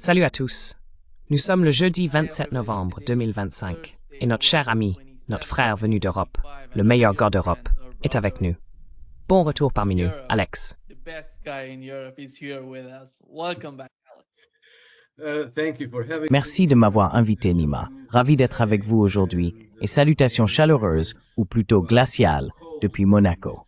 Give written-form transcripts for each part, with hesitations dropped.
Salut à tous. Nous sommes le jeudi 27 novembre 2025 et notre cher ami, notre frère venu d'Europe, le meilleur gars d'Europe, est avec nous. Bon retour parmi nous, Alex. Merci de m'avoir invité, Nima. Ravi d'être avec vous aujourd'hui et salutations chaleureuses, ou plutôt glaciales, depuis Monaco.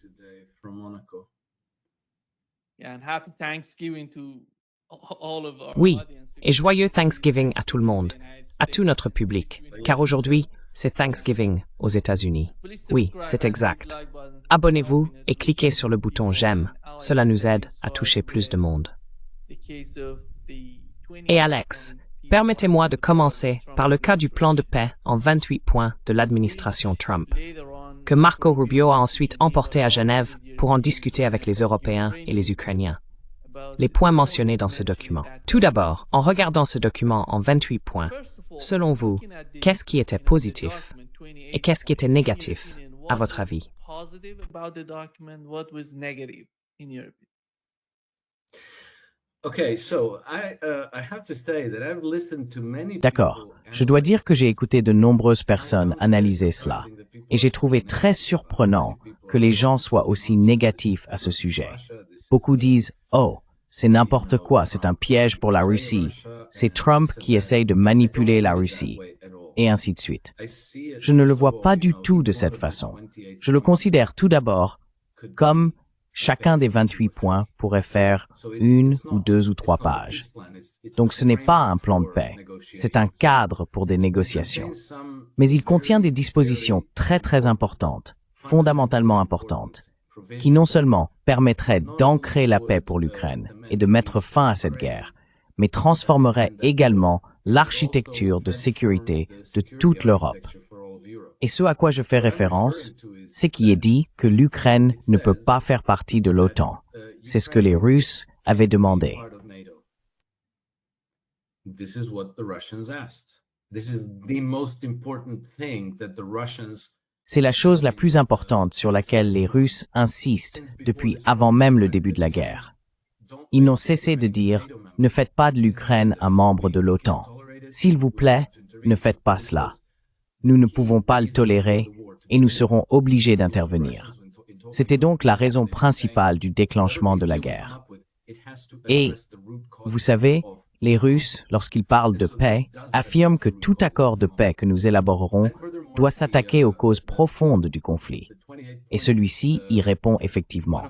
Oui, et joyeux Thanksgiving à tout le monde, à tout notre public, car aujourd'hui, c'est Thanksgiving aux États-Unis. Oui, c'est exact. Abonnez-vous et cliquez sur le bouton j'aime, cela nous aide à toucher plus de monde. Et Alex, permettez-moi de commencer par le cas du plan de paix en 28 points de l'administration Trump, que Marco Rubio a ensuite emporté à Genève pour en discuter avec les Européens et les Ukrainiens. Les points mentionnés dans ce document. Tout d'abord, en regardant ce document en 28 points, selon vous, qu'est-ce qui était positif et qu'est-ce qui était négatif, à votre avis? D'accord. Je dois dire que j'ai écouté de nombreuses personnes analyser cela, et j'ai trouvé très surprenant que les gens soient aussi négatifs à ce sujet. Beaucoup disent « Oh, c'est n'importe quoi, c'est un piège pour la Russie, c'est Trump qui essaye de manipuler la Russie, et ainsi de suite. » Je ne le vois pas du tout de cette façon. Je le considère tout d'abord comme chacun des 28 points pourrait faire 1 ou 2 ou 3 pages. Donc ce n'est pas un plan de paix, c'est un cadre pour des négociations. Mais il contient des dispositions très importantes, fondamentalement importantes, qui non seulement permettraient d'ancrer la paix pour l'Ukraine et de mettre fin à cette guerre, mais transformeraient également l'architecture de sécurité de toute l'Europe. Et ce à quoi je fais référence, c'est qu'il est dit que l'Ukraine ne peut pas faire partie de l'OTAN. C'est ce que les Russes avaient demandé. C'est la chose la plus importante sur laquelle les Russes insistent depuis avant même le début de la guerre. Ils n'ont cessé de dire « Ne faites pas de l'Ukraine un membre de l'OTAN. S'il vous plaît, ne faites pas cela. Nous ne pouvons pas le tolérer et nous serons obligés d'intervenir. » C'était donc la raison principale du déclenchement de la guerre. Et, vous savez, les Russes, lorsqu'ils parlent de paix, affirment que tout accord de paix que nous élaborerons doit s'attaquer aux causes profondes du conflit. Et celui-ci y répond effectivement.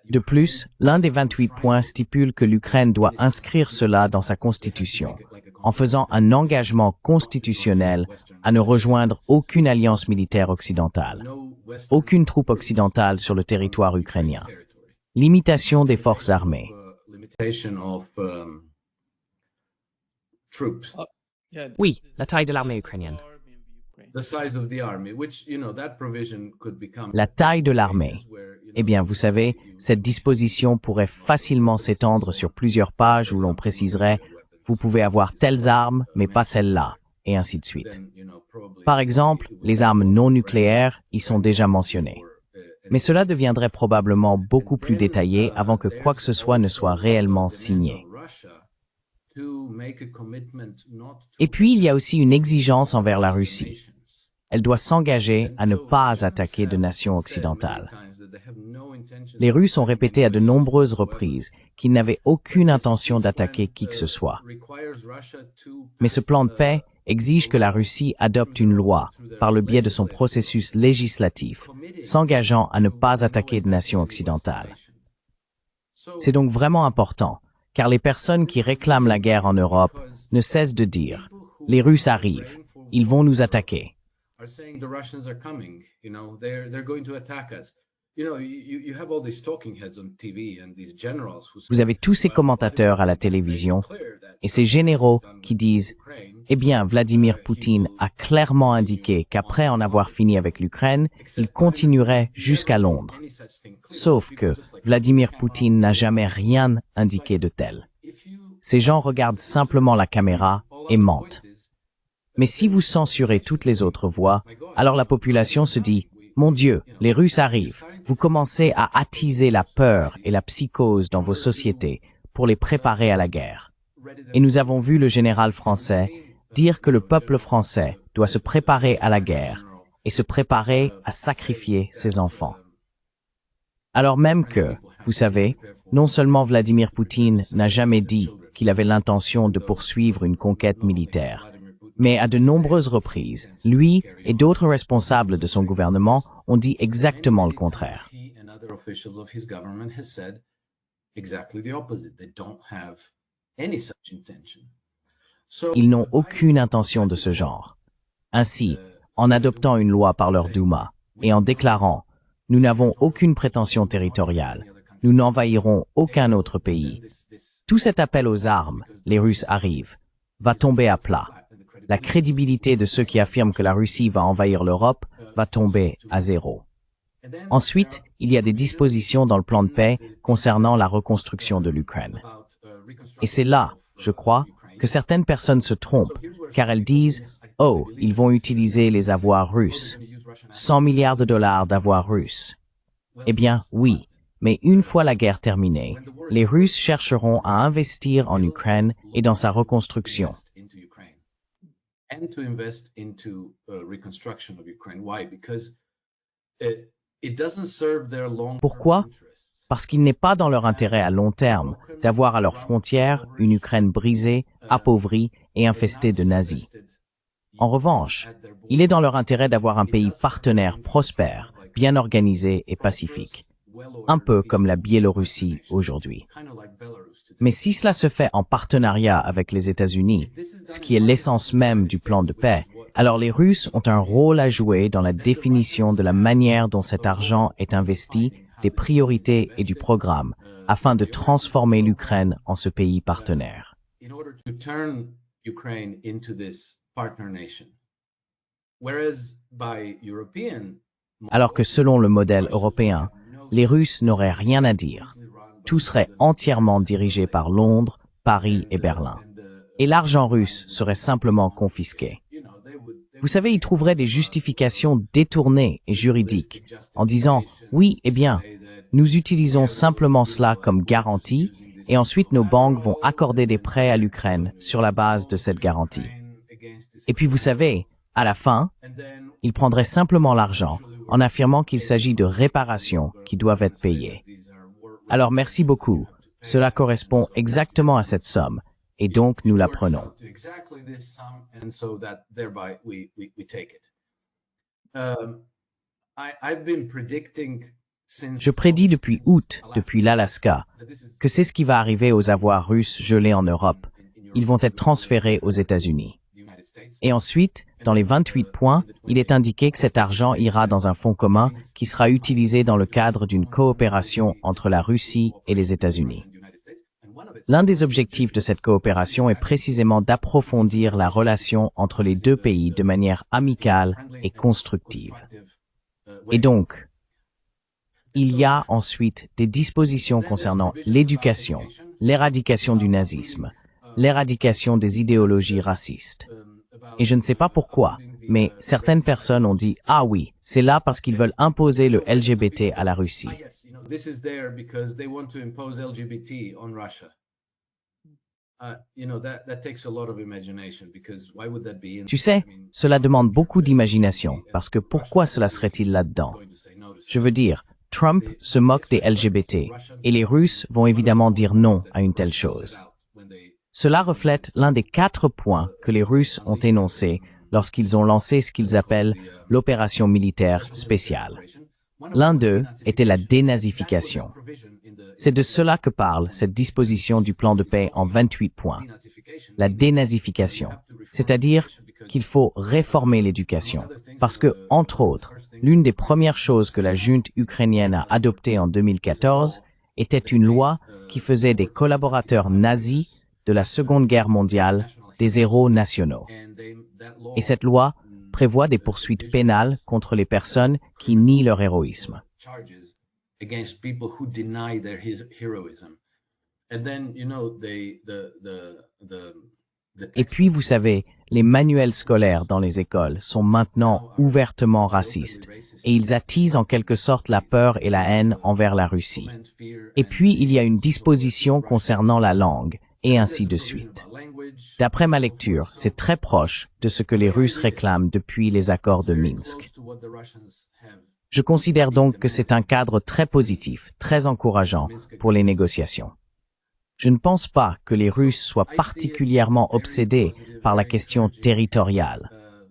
De plus, l'un des 28 points stipule que l'Ukraine doit inscrire cela dans sa constitution, en faisant un engagement constitutionnel à ne rejoindre aucune alliance militaire occidentale, aucune troupe occidentale sur le territoire ukrainien, limitation des forces armées. Oui, la taille de l'armée ukrainienne. La taille de l'armée. Eh bien, vous savez, cette disposition pourrait facilement s'étendre sur plusieurs pages où l'on préciserait « Vous pouvez avoir telles armes, mais pas celles-là », et ainsi de suite. Par exemple, les armes non nucléaires y sont déjà mentionnées. Mais cela deviendrait probablement beaucoup plus détaillé avant que quoi que ce soit ne soit réellement signé. Et puis, il y a aussi une exigence envers la Russie. Elle doit s'engager à ne pas attaquer de nations occidentales. Les Russes ont répété à de nombreuses reprises qu'ils n'avaient aucune intention d'attaquer qui que ce soit. Mais ce plan de paix exige que la Russie adopte une loi, par le biais de son processus législatif, s'engageant à ne pas attaquer de nations occidentales. C'est donc vraiment important, car les personnes qui réclament la guerre en Europe ne cessent de dire « Les Russes arrivent, ils vont nous attaquer ». Vous avez tous ces commentateurs à la télévision et ces généraux qui disent « Eh bien, Vladimir Poutine a clairement indiqué qu'après en avoir fini avec l'Ukraine, il continuerait jusqu'à Londres. » Sauf que Vladimir Poutine n'a jamais rien indiqué de tel. Ces gens regardent simplement la caméra et mentent. Mais si vous censurez toutes les autres voix, alors la population se dit « Mon Dieu, les Russes arrivent ». Vous commencez à attiser la peur et la psychose dans vos sociétés pour les préparer à la guerre. Et nous avons vu le général français dire que le peuple français doit se préparer à la guerre et se préparer à sacrifier ses enfants. Alors même que, vous savez, non seulement Vladimir Poutine n'a jamais dit qu'il avait l'intention de poursuivre une conquête militaire, mais à de nombreuses reprises, lui et d'autres responsables de son gouvernement ont dit exactement le contraire. Ils n'ont aucune intention de ce genre. Ainsi, en adoptant une loi par leur Douma et en déclarant « Nous n'avons aucune prétention territoriale, nous n'envahirons aucun autre pays », tout cet appel aux armes, les Russes arrivent, va tomber à plat. La crédibilité de ceux qui affirment que la Russie va envahir l'Europe va tomber à zéro. Ensuite, il y a des dispositions dans le plan de paix concernant la reconstruction de l'Ukraine. Et c'est là, je crois, que certaines personnes se trompent, car elles disent « Oh, ils vont utiliser les avoirs russes. 100 milliards de dollars d'avoirs russes. » Eh bien, oui, mais une fois la guerre terminée, les Russes chercheront à investir en Ukraine et dans sa reconstruction. Pourquoi? Parce qu'il n'est pas dans leur intérêt à long terme d'avoir à leurs frontières une Ukraine brisée, appauvrie et infestée de nazis. En revanche, il est dans leur intérêt d'avoir un pays partenaire prospère, bien organisé et pacifique, un peu comme la Biélorussie aujourd'hui. Mais si cela se fait en partenariat avec les États-Unis, ce qui est l'essence même du plan de paix, alors les Russes ont un rôle à jouer dans la définition de la manière dont cet argent est investi, des priorités et du programme, afin de transformer l'Ukraine en ce pays partenaire. Alors que selon le modèle européen, les Russes n'auraient rien à dire. Tout serait entièrement dirigé par Londres, Paris et Berlin. Et l'argent russe serait simplement confisqué. Vous savez, ils trouveraient des justifications détournées et juridiques en disant « Oui, eh bien, nous utilisons simplement cela comme garantie et ensuite nos banques vont accorder des prêts à l'Ukraine sur la base de cette garantie. » Et puis vous savez, à la fin, ils prendraient simplement l'argent en affirmant qu'il s'agit de réparations qui doivent être payées. Alors merci beaucoup, cela correspond exactement à cette somme, et donc nous la prenons. Je prédis depuis août, depuis l'Alaska, que c'est ce qui va arriver aux avoirs russes gelés en Europe. Ils vont être transférés aux États-Unis. Et ensuite, dans les 28 points, il est indiqué que cet argent ira dans un fonds commun qui sera utilisé dans le cadre d'une coopération entre la Russie et les États-Unis. L'un des objectifs de cette coopération est précisément d'approfondir la relation entre les deux pays de manière amicale et constructive. Et donc, il y a ensuite des dispositions concernant l'éducation, l'éradication du nazisme, l'éradication des idéologies racistes. Et je ne sais pas pourquoi, mais certaines personnes ont dit « Ah oui, c'est là parce qu'ils veulent imposer le LGBT à la Russie. » Tu sais, cela demande beaucoup d'imagination, parce que pourquoi cela serait-il là-dedans? Je veux dire, Trump se moque des LGBT, et les Russes vont évidemment dire non à une telle chose. Cela reflète l'un des 4 points que les Russes ont énoncés lorsqu'ils ont lancé ce qu'ils appellent l'opération militaire spéciale. L'un d'eux était la dénazification. C'est de cela que parle cette disposition du plan de paix en 28 points. La dénazification, c'est-à-dire qu'il faut réformer l'éducation, parce que, entre autres, l'une des premières choses que la junte ukrainienne a adoptée en 2014 était une loi qui faisait des collaborateurs nazis de la Seconde Guerre mondiale des héros nationaux. Et cette loi prévoit des poursuites pénales contre les personnes qui nient leur héroïsme. Et puis, vous savez, les manuels scolaires dans les écoles sont maintenant ouvertement racistes et ils attisent en quelque sorte la peur et la haine envers la Russie. Et puis, il y a une disposition concernant la langue et ainsi de suite. D'après ma lecture, c'est très proche de ce que les Russes réclament depuis les accords de Minsk. Je considère donc que c'est un cadre très positif, très encourageant pour les négociations. Je ne pense pas que les Russes soient particulièrement obsédés par la question territoriale,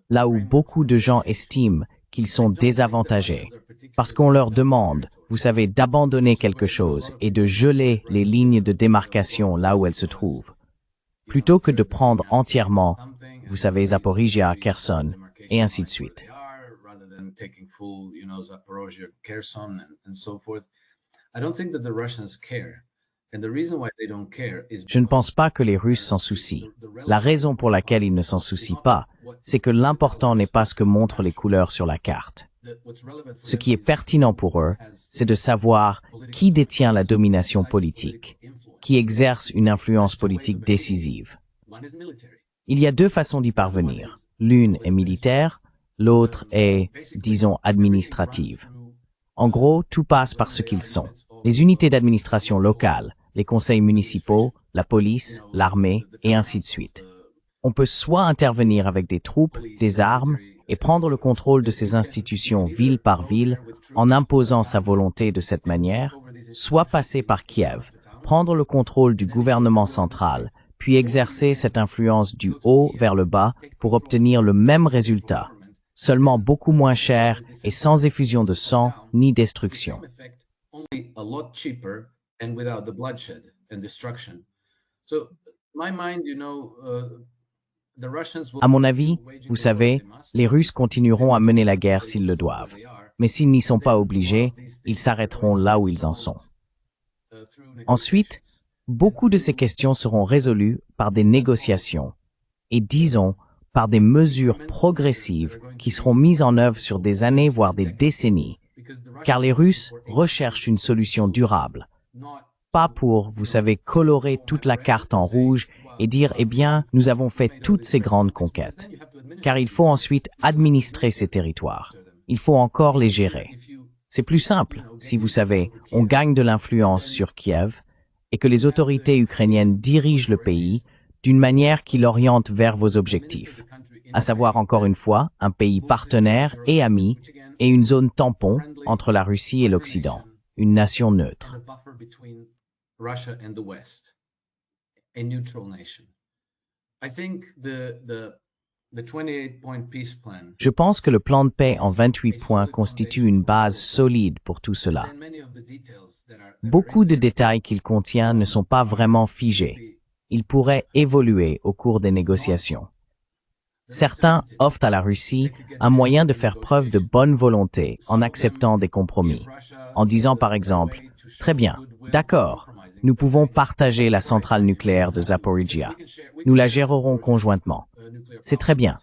là où beaucoup de gens estiment qu'ils sont désavantagés, parce qu'on leur demande, vous savez, d'abandonner quelque chose et de geler les lignes de démarcation là où elles se trouvent, plutôt que de prendre entièrement, vous savez, Zaporizhia, Kherson, et ainsi de suite. Je ne pense pas que les Russes s'en soucient. La raison pour laquelle ils ne s'en soucient pas, c'est que l'important n'est pas ce que montrent les couleurs sur la carte. Ce qui est pertinent pour eux, c'est de savoir qui détient la domination politique, qui exerce une influence politique décisive. Il y a deux façons d'y parvenir. L'une est militaire, l'autre est, disons, administrative. En gros, tout passe par ce qu'ils sont. Les unités d'administration locales, les conseils municipaux, la police, l'armée, et ainsi de suite. On peut soit intervenir avec des troupes, des armes, et prendre le contrôle de ces institutions ville par ville en imposant sa volonté de cette manière, soit passer par Kiev, prendre le contrôle du gouvernement central, puis exercer cette influence du haut vers le bas pour obtenir le même résultat, seulement beaucoup moins cher et sans effusion de sang ni destruction. À mon avis, vous savez, les Russes continueront à mener la guerre s'ils le doivent. Mais s'ils n'y sont pas obligés, ils s'arrêteront là où ils en sont. Ensuite, beaucoup de ces questions seront résolues par des négociations et, disons, par des mesures progressives qui seront mises en œuvre sur des années, voire des décennies, car les Russes recherchent une solution durable, pas pour, vous savez, colorer toute la carte en rouge et dire, eh bien, nous avons fait toutes ces grandes conquêtes, car il faut ensuite administrer ces territoires. Il faut encore les gérer. C'est plus simple, si vous savez, on gagne de l'influence sur Kiev et que les autorités ukrainiennes dirigent le pays d'une manière qui l'oriente vers vos objectifs, à savoir encore une fois un pays partenaire et ami et une zone tampon entre la Russie et l'Occident, une nation neutre. Je pense que le plan de paix en 28 points constitue une base solide pour tout cela. Beaucoup de détails qu'il contient ne sont pas vraiment figés. Ils pourraient évoluer au cours des négociations. Certains offrent à la Russie un moyen de faire preuve de bonne volonté en acceptant des compromis, en disant par exemple, « Très bien, d'accord, nous pouvons partager la centrale nucléaire de Zaporizhia. Nous la gérerons conjointement. C'est très bien. »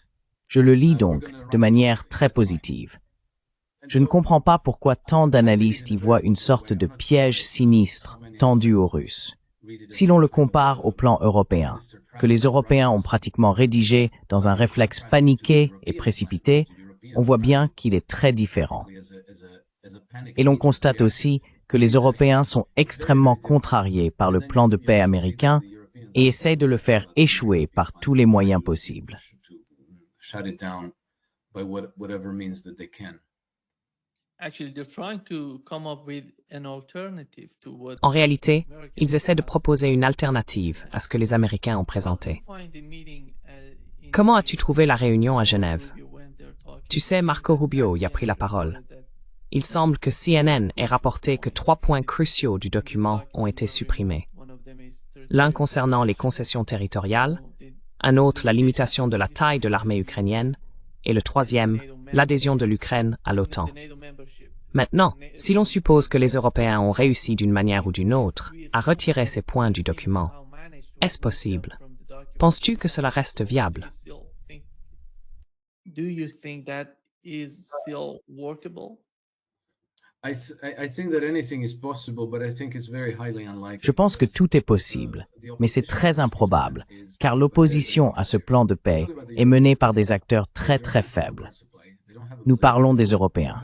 Je le lis donc de manière très positive. Je ne comprends pas pourquoi tant d'analystes y voient une sorte de piège sinistre tendu aux Russes. Si l'on le compare au plan européen, que les Européens ont pratiquement rédigé dans un réflexe paniqué et précipité, on voit bien qu'il est très différent. Et l'on constate aussi que les Européens sont extrêmement contrariés par le plan de paix américain et essayent de le faire échouer par tous les moyens possibles. En réalité, ils essaient de proposer une alternative à ce que les Américains ont présenté. Comment as-tu trouvé la réunion à Genève? Tu sais, Marco Rubio y a pris la parole. Il semble que CNN ait rapporté que 3 points cruciaux du document ont été supprimés. L'un concernant les concessions territoriales, un autre la limitation de la taille de l'armée ukrainienne, et le troisième, l'adhésion de l'Ukraine à l'OTAN. Maintenant, si l'on suppose que les Européens ont réussi d'une manière ou d'une autre à retirer ces points du document, est-ce possible? Penses-tu que cela reste viable? Je pense que tout est possible, mais c'est très improbable, car l'opposition à ce plan de paix est menée par des acteurs très très faibles. Nous parlons des Européens.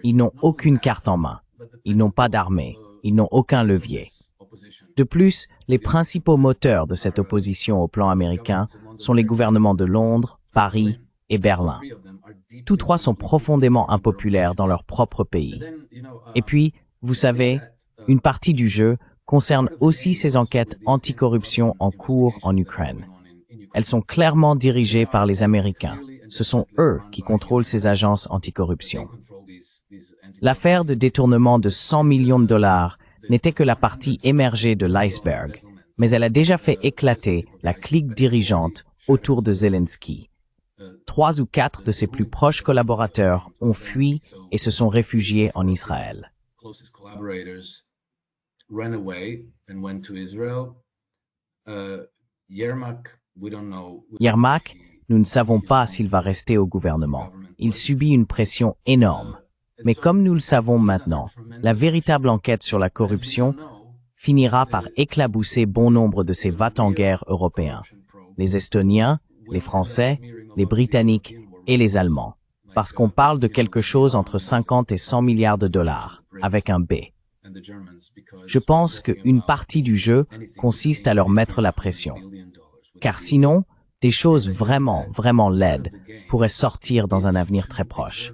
Ils n'ont aucune carte en main, ils n'ont pas d'armée, ils n'ont aucun levier. De plus, les principaux moteurs de cette opposition au plan américain sont les gouvernements de Londres, Paris et Berlin. Tous trois sont profondément impopulaires dans leur propre pays. Et puis, vous savez, une partie du jeu concerne aussi ces enquêtes anticorruption en cours en Ukraine. Elles sont clairement dirigées par les Américains. Ce sont eux qui contrôlent ces agences anticorruption. L'affaire de détournement de 100 millions de dollars n'était que la partie émergée de l'iceberg, mais elle a déjà fait éclater la clique dirigeante autour de Zelensky. 3 ou 4 de ses plus proches collaborateurs ont fui et se sont réfugiés en Israël. Yermak, nous ne savons pas s'il va rester au gouvernement. Il subit une pression énorme. Mais comme nous le savons maintenant, la véritable enquête sur la corruption finira par éclabousser bon nombre de ces va-t-en-guerre européens. Les Estoniens, les Français, les Britanniques et les Allemands. Parce qu'on parle de quelque chose entre 50 et 100 milliards de dollars, avec un B. Je pense qu'une partie du jeu consiste à leur mettre la pression. Car sinon, des choses vraiment laides pourraient sortir dans un avenir très proche.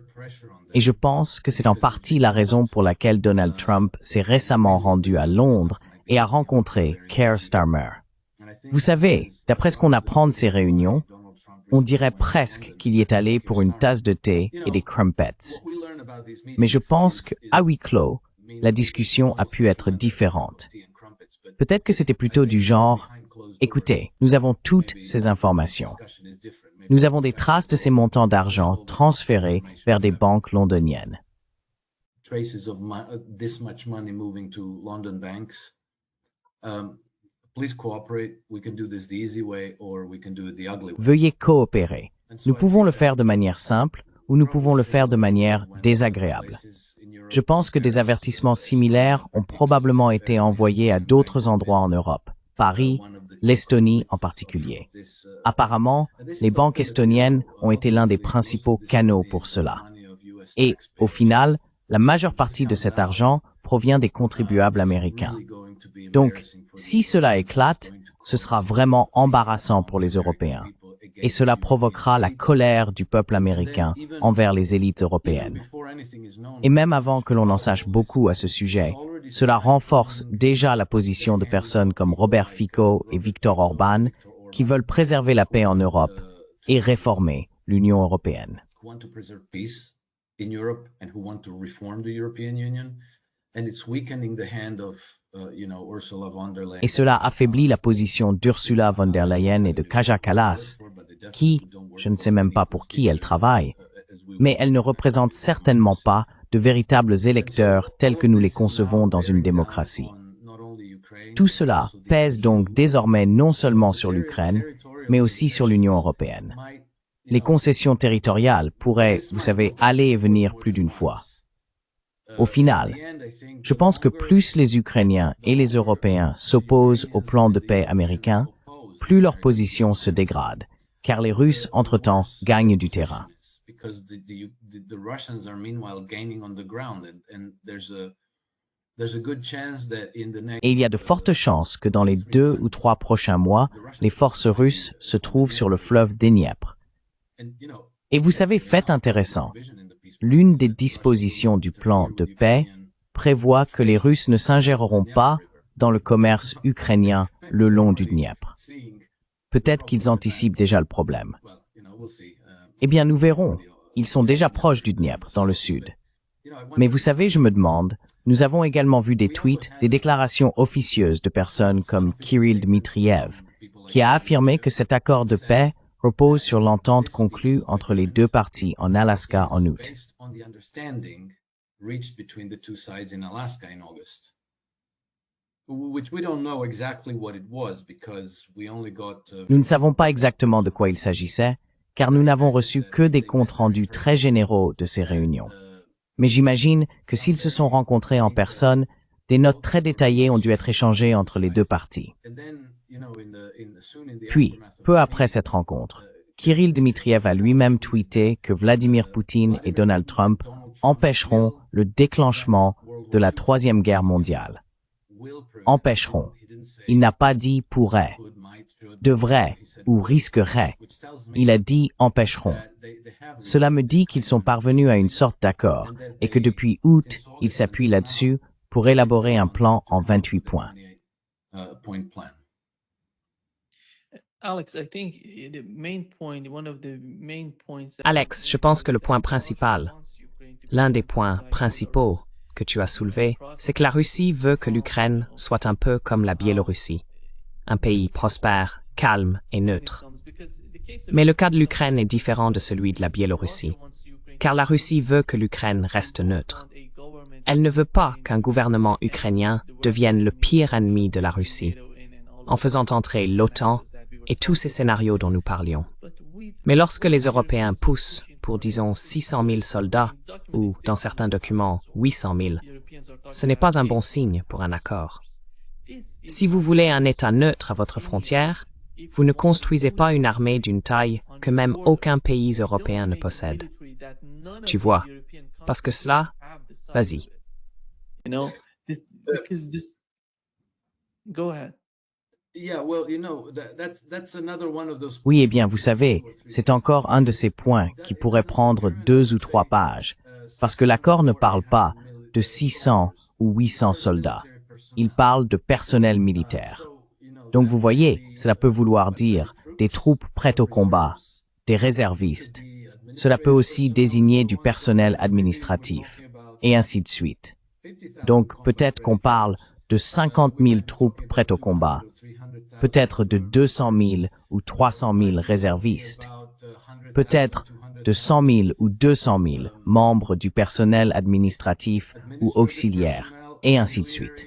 Et je pense que c'est en partie la raison pour laquelle Donald Trump s'est récemment rendu à Londres et a rencontré Keir Starmer. Vous savez, d'après ce qu'on apprend de ces réunions, on dirait presque qu'il y est allé pour une tasse de thé et des crumpets. Mais je pense qu'à huis clos, la discussion a pu être différente. Peut-être que c'était plutôt du genre « Écoutez, nous avons toutes ces informations. Nous avons des traces de ces montants d'argent transférés vers des banques londoniennes. » Veuillez coopérer. Nous pouvons le faire de manière simple ou nous pouvons le faire de manière désagréable. Je pense que des avertissements similaires ont probablement été envoyés à d'autres endroits en Europe, Paris, l'Estonie en particulier. Apparemment, les banques estoniennes ont été l'un des principaux canaux pour cela. Et, au final, la majeure partie de cet argent provient des contribuables américains. Donc, si cela éclate, ce sera vraiment embarrassant pour les Européens. Et cela provoquera la colère du peuple américain envers les élites européennes. Et même avant que l'on en sache beaucoup à ce sujet, cela renforce déjà la position de personnes comme Robert Fico et Viktor Orban qui veulent préserver la paix en Europe et réformer l'Union européenne. Et cela affaiblit la position d'Ursula von der Leyen et de Kaja Kallas, qui, je ne sais même pas pour qui elles travaillent, mais elles ne représentent certainement pas de véritables électeurs tels que nous les concevons dans une démocratie. Tout cela pèse donc désormais non seulement sur l'Ukraine, mais aussi sur l'Union européenne. Les concessions territoriales pourraient, vous savez, aller et venir plus d'une fois. Au final, je pense que plus les Ukrainiens et les Européens s'opposent au plan de paix américain, plus leur position se dégrade, car les Russes, entre-temps, gagnent du terrain. Et il y a de fortes chances que dans les 2 ou 3 prochains mois, les forces russes se trouvent sur le fleuve Dniepr. Et vous savez, fait intéressant, l'une des dispositions du plan de paix prévoit que les Russes ne s'ingéreront pas dans le commerce ukrainien le long du Dniepr. Peut-être qu'ils anticipent déjà le problème. Eh bien, nous verrons. Ils sont déjà proches du Dniepr, dans le sud. Mais vous savez, je me demande, nous avons également vu des tweets, des déclarations officieuses de personnes comme Kirill Dmitriev, qui a affirmé que cet accord de paix repose sur l'entente conclue entre les deux parties en Alaska en août. Nous ne savons pas exactement de quoi il s'agissait, car nous n'avons reçu que des comptes rendus très généraux de ces réunions. Mais j'imagine que s'ils se sont rencontrés en personne, des notes très détaillées ont dû être échangées entre les deux parties. Puis, peu après cette rencontre, Kirill Dmitriev a lui-même tweeté que Vladimir Poutine et Donald Trump empêcheront le déclenchement de la Troisième Guerre mondiale. empêcheront. Il n'a pas dit pourrait, devrait ou risquerait. Il a dit empêcheront. Cela me dit qu'ils sont parvenus à une sorte d'accord et que depuis août, ils s'appuient là-dessus pour élaborer un plan en 28 points. Alex, je pense que le point principal, l'un des points principaux que tu as soulevé, c'est que la Russie veut que l'Ukraine soit un peu comme la Biélorussie, un pays prospère, calme et neutre. Mais le cas de l'Ukraine est différent de celui de la Biélorussie, car la Russie veut que l'Ukraine reste neutre. Elle ne veut pas qu'un gouvernement ukrainien devienne le pire ennemi de la Russie, en faisant entrer l'OTAN et tous ces scénarios dont nous parlions. Mais lorsque les Européens poussent pour, disons, 600 000 soldats, ou, dans certains documents, 800 000, ce n'est pas un bon signe pour un accord. Si vous voulez un État neutre à votre frontière, vous ne construisez pas une armée d'une taille que même aucun pays européen ne possède. Tu vois, parce que cela, vas-y. Oui, eh bien, vous savez, c'est encore un de ces points qui pourrait prendre 2 ou 3 pages, parce que l'accord ne parle pas de 600 ou 800 soldats. Il parle de personnel militaire. Donc vous voyez, cela peut vouloir dire des troupes prêtes au combat, des réservistes. Cela peut aussi désigner du personnel administratif, et ainsi de suite. Donc peut-être qu'on parle de 50 000 troupes prêtes au combat, peut-être de 200 000 ou 300 000 réservistes, peut-être de 100 000 ou 200 000 membres du personnel administratif ou auxiliaire, et ainsi de suite.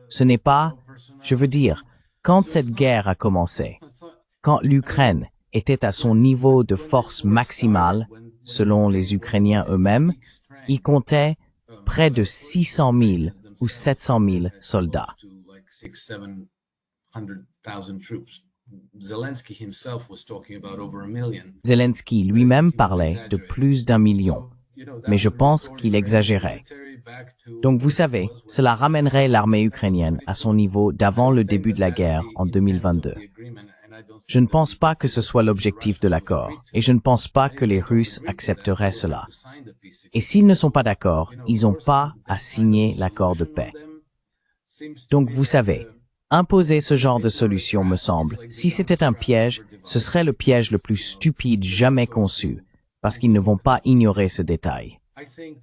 Ce n'est pas, je veux dire, quand cette guerre a commencé, quand l'Ukraine était à son niveau de force maximale, selon les Ukrainiens eux-mêmes, il comptait près de 600 000 ou 700 000 soldats. Zelensky lui-même parlait de plus d'1 million, mais je pense qu'il exagérait. Donc vous savez, cela ramènerait l'armée ukrainienne à son niveau d'avant le début de la guerre en 2022. Je ne pense pas que ce soit l'objectif de l'accord, et je ne pense pas que les Russes accepteraient cela. Et s'ils ne sont pas d'accord, ils n'ont pas à signer l'accord de paix. Donc vous savez, imposer ce genre de solution me semble, si c'était un piège, ce serait le piège le plus stupide jamais conçu, parce qu'ils ne vont pas ignorer ce détail.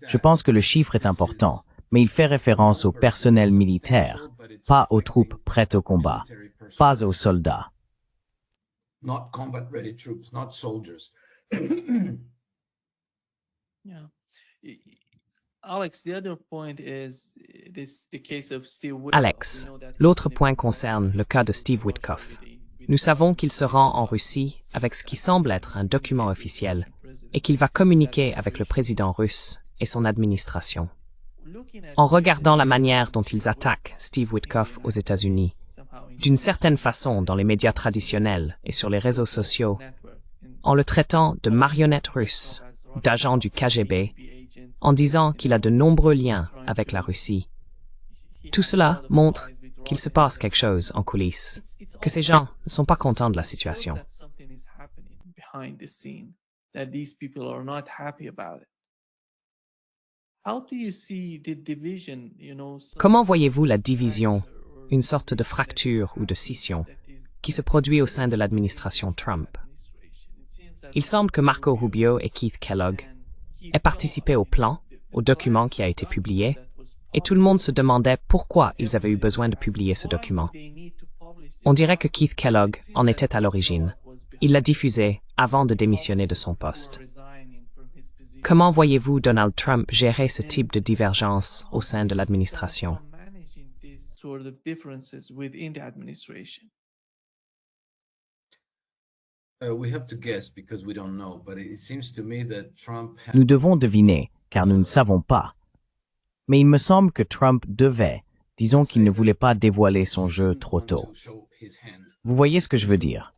Je pense que le chiffre est important, mais il fait référence au personnel militaire, pas aux troupes prêtes au combat, pas aux soldats. Alex, l'autre point concerne le cas de Steve Witkoff. Nous savons qu'il se rend en Russie avec ce qui semble être un document officiel et qu'il va communiquer avec le président russe et son administration. En regardant la manière dont ils attaquent Steve Witkoff aux États-Unis, d'une certaine façon dans les médias traditionnels et sur les réseaux sociaux, en le traitant de marionnette russe, d'agent du KGB, en disant qu'il a de nombreux liens avec la Russie. Tout cela montre qu'il se passe quelque chose en coulisses, que ces gens ne sont pas contents de la situation. Comment voyez-vous la division, une sorte de fracture ou de scission, qui se produit au sein de l'administration Trump? Il semble que Marco Rubio et Keith Kellogg aient participé au plan, au document qui a été publié, et tout le monde se demandait pourquoi ils avaient eu besoin de publier ce document. On dirait que Keith Kellogg en était à l'origine. Il l'a diffusé avant de démissionner de son poste. Comment voyez-vous Donald Trump gérer ce type de divergence au sein de l'administration? Nous devons deviner, car nous ne savons pas. Mais il me semble que Trump devait, disons qu'il ne voulait pas dévoiler son jeu trop tôt. Vous voyez ce que je veux dire?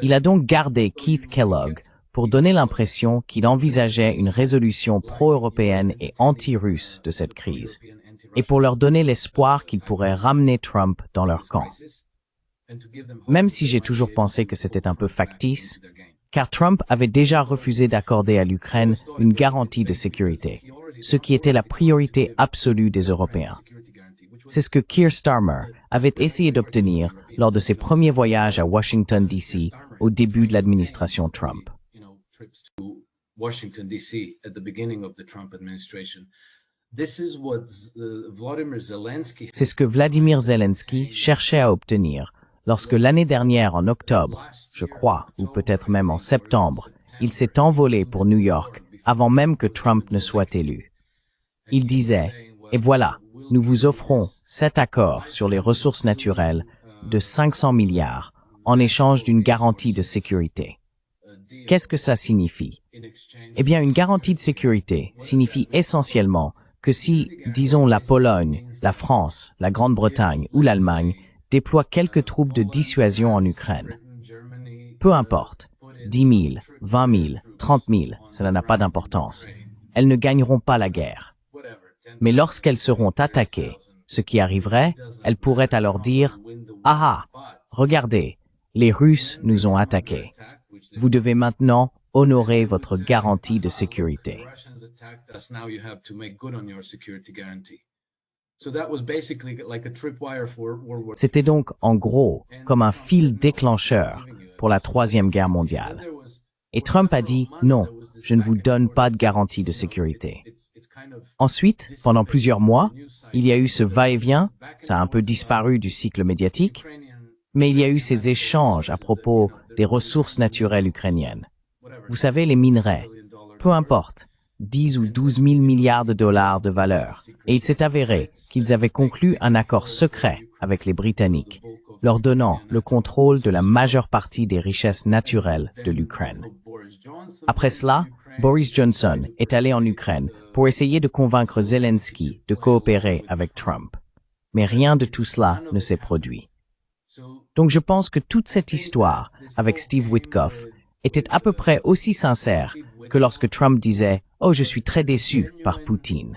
Il a donc gardé Keith Kellogg pour donner l'impression qu'il envisageait une résolution pro-européenne et anti-russe de cette crise. et pour leur donner l'espoir qu'ils pourraient ramener Trump dans leur camp. Même si j'ai toujours pensé que c'était un peu factice, car Trump avait déjà refusé d'accorder à l'Ukraine une garantie de sécurité, ce qui était la priorité absolue des Européens. C'est ce que Keir Starmer avait essayé d'obtenir lors de ses premiers voyages à Washington, D.C. au début de l'administration Trump. C'est ce que Vladimir Zelensky cherchait à obtenir lorsque l'année dernière, en octobre, je crois, ou peut-être même en septembre, il s'est envolé pour New York avant même que Trump ne soit élu. Il disait, et voilà, nous vous offrons cet accord sur les ressources naturelles de 500 milliards en échange d'une garantie de sécurité. Qu'est-ce que ça signifie? Eh bien, une garantie de sécurité signifie essentiellement que si, disons, la Pologne, la France, la Grande-Bretagne ou l'Allemagne déploient quelques troupes de dissuasion en Ukraine, peu importe, 10 000, 20 000, 30 000, cela n'a pas d'importance, elles ne gagneront pas la guerre. Mais lorsqu'elles seront attaquées, ce qui arriverait, elles pourraient alors dire « Ah ah, regardez, les Russes nous ont attaqués. Vous devez maintenant honorer votre garantie de sécurité. » C'était donc, en gros, comme un fil déclencheur pour la Troisième Guerre mondiale. Et Trump a dit « Non, je ne vous donne pas de garantie de sécurité. » Ensuite, pendant plusieurs mois, il y a eu ce va-et-vient, ça a un peu disparu du cycle médiatique, mais il y a eu ces échanges à propos des ressources naturelles ukrainiennes. Vous savez, les minerais, peu importe, 10 ou 12 000 milliards de dollars de valeur, et il s'est avéré qu'ils avaient conclu un accord secret avec les Britanniques, leur donnant le contrôle de la majeure partie des richesses naturelles de l'Ukraine. Après cela, Boris Johnson est allé en Ukraine pour essayer de convaincre Zelensky de coopérer avec Trump. Mais rien de tout cela ne s'est produit. Donc je pense que toute cette histoire avec Steve Witkoff était à peu près aussi sincère que lorsque Trump disait « Oh, je suis très déçu par Poutine ».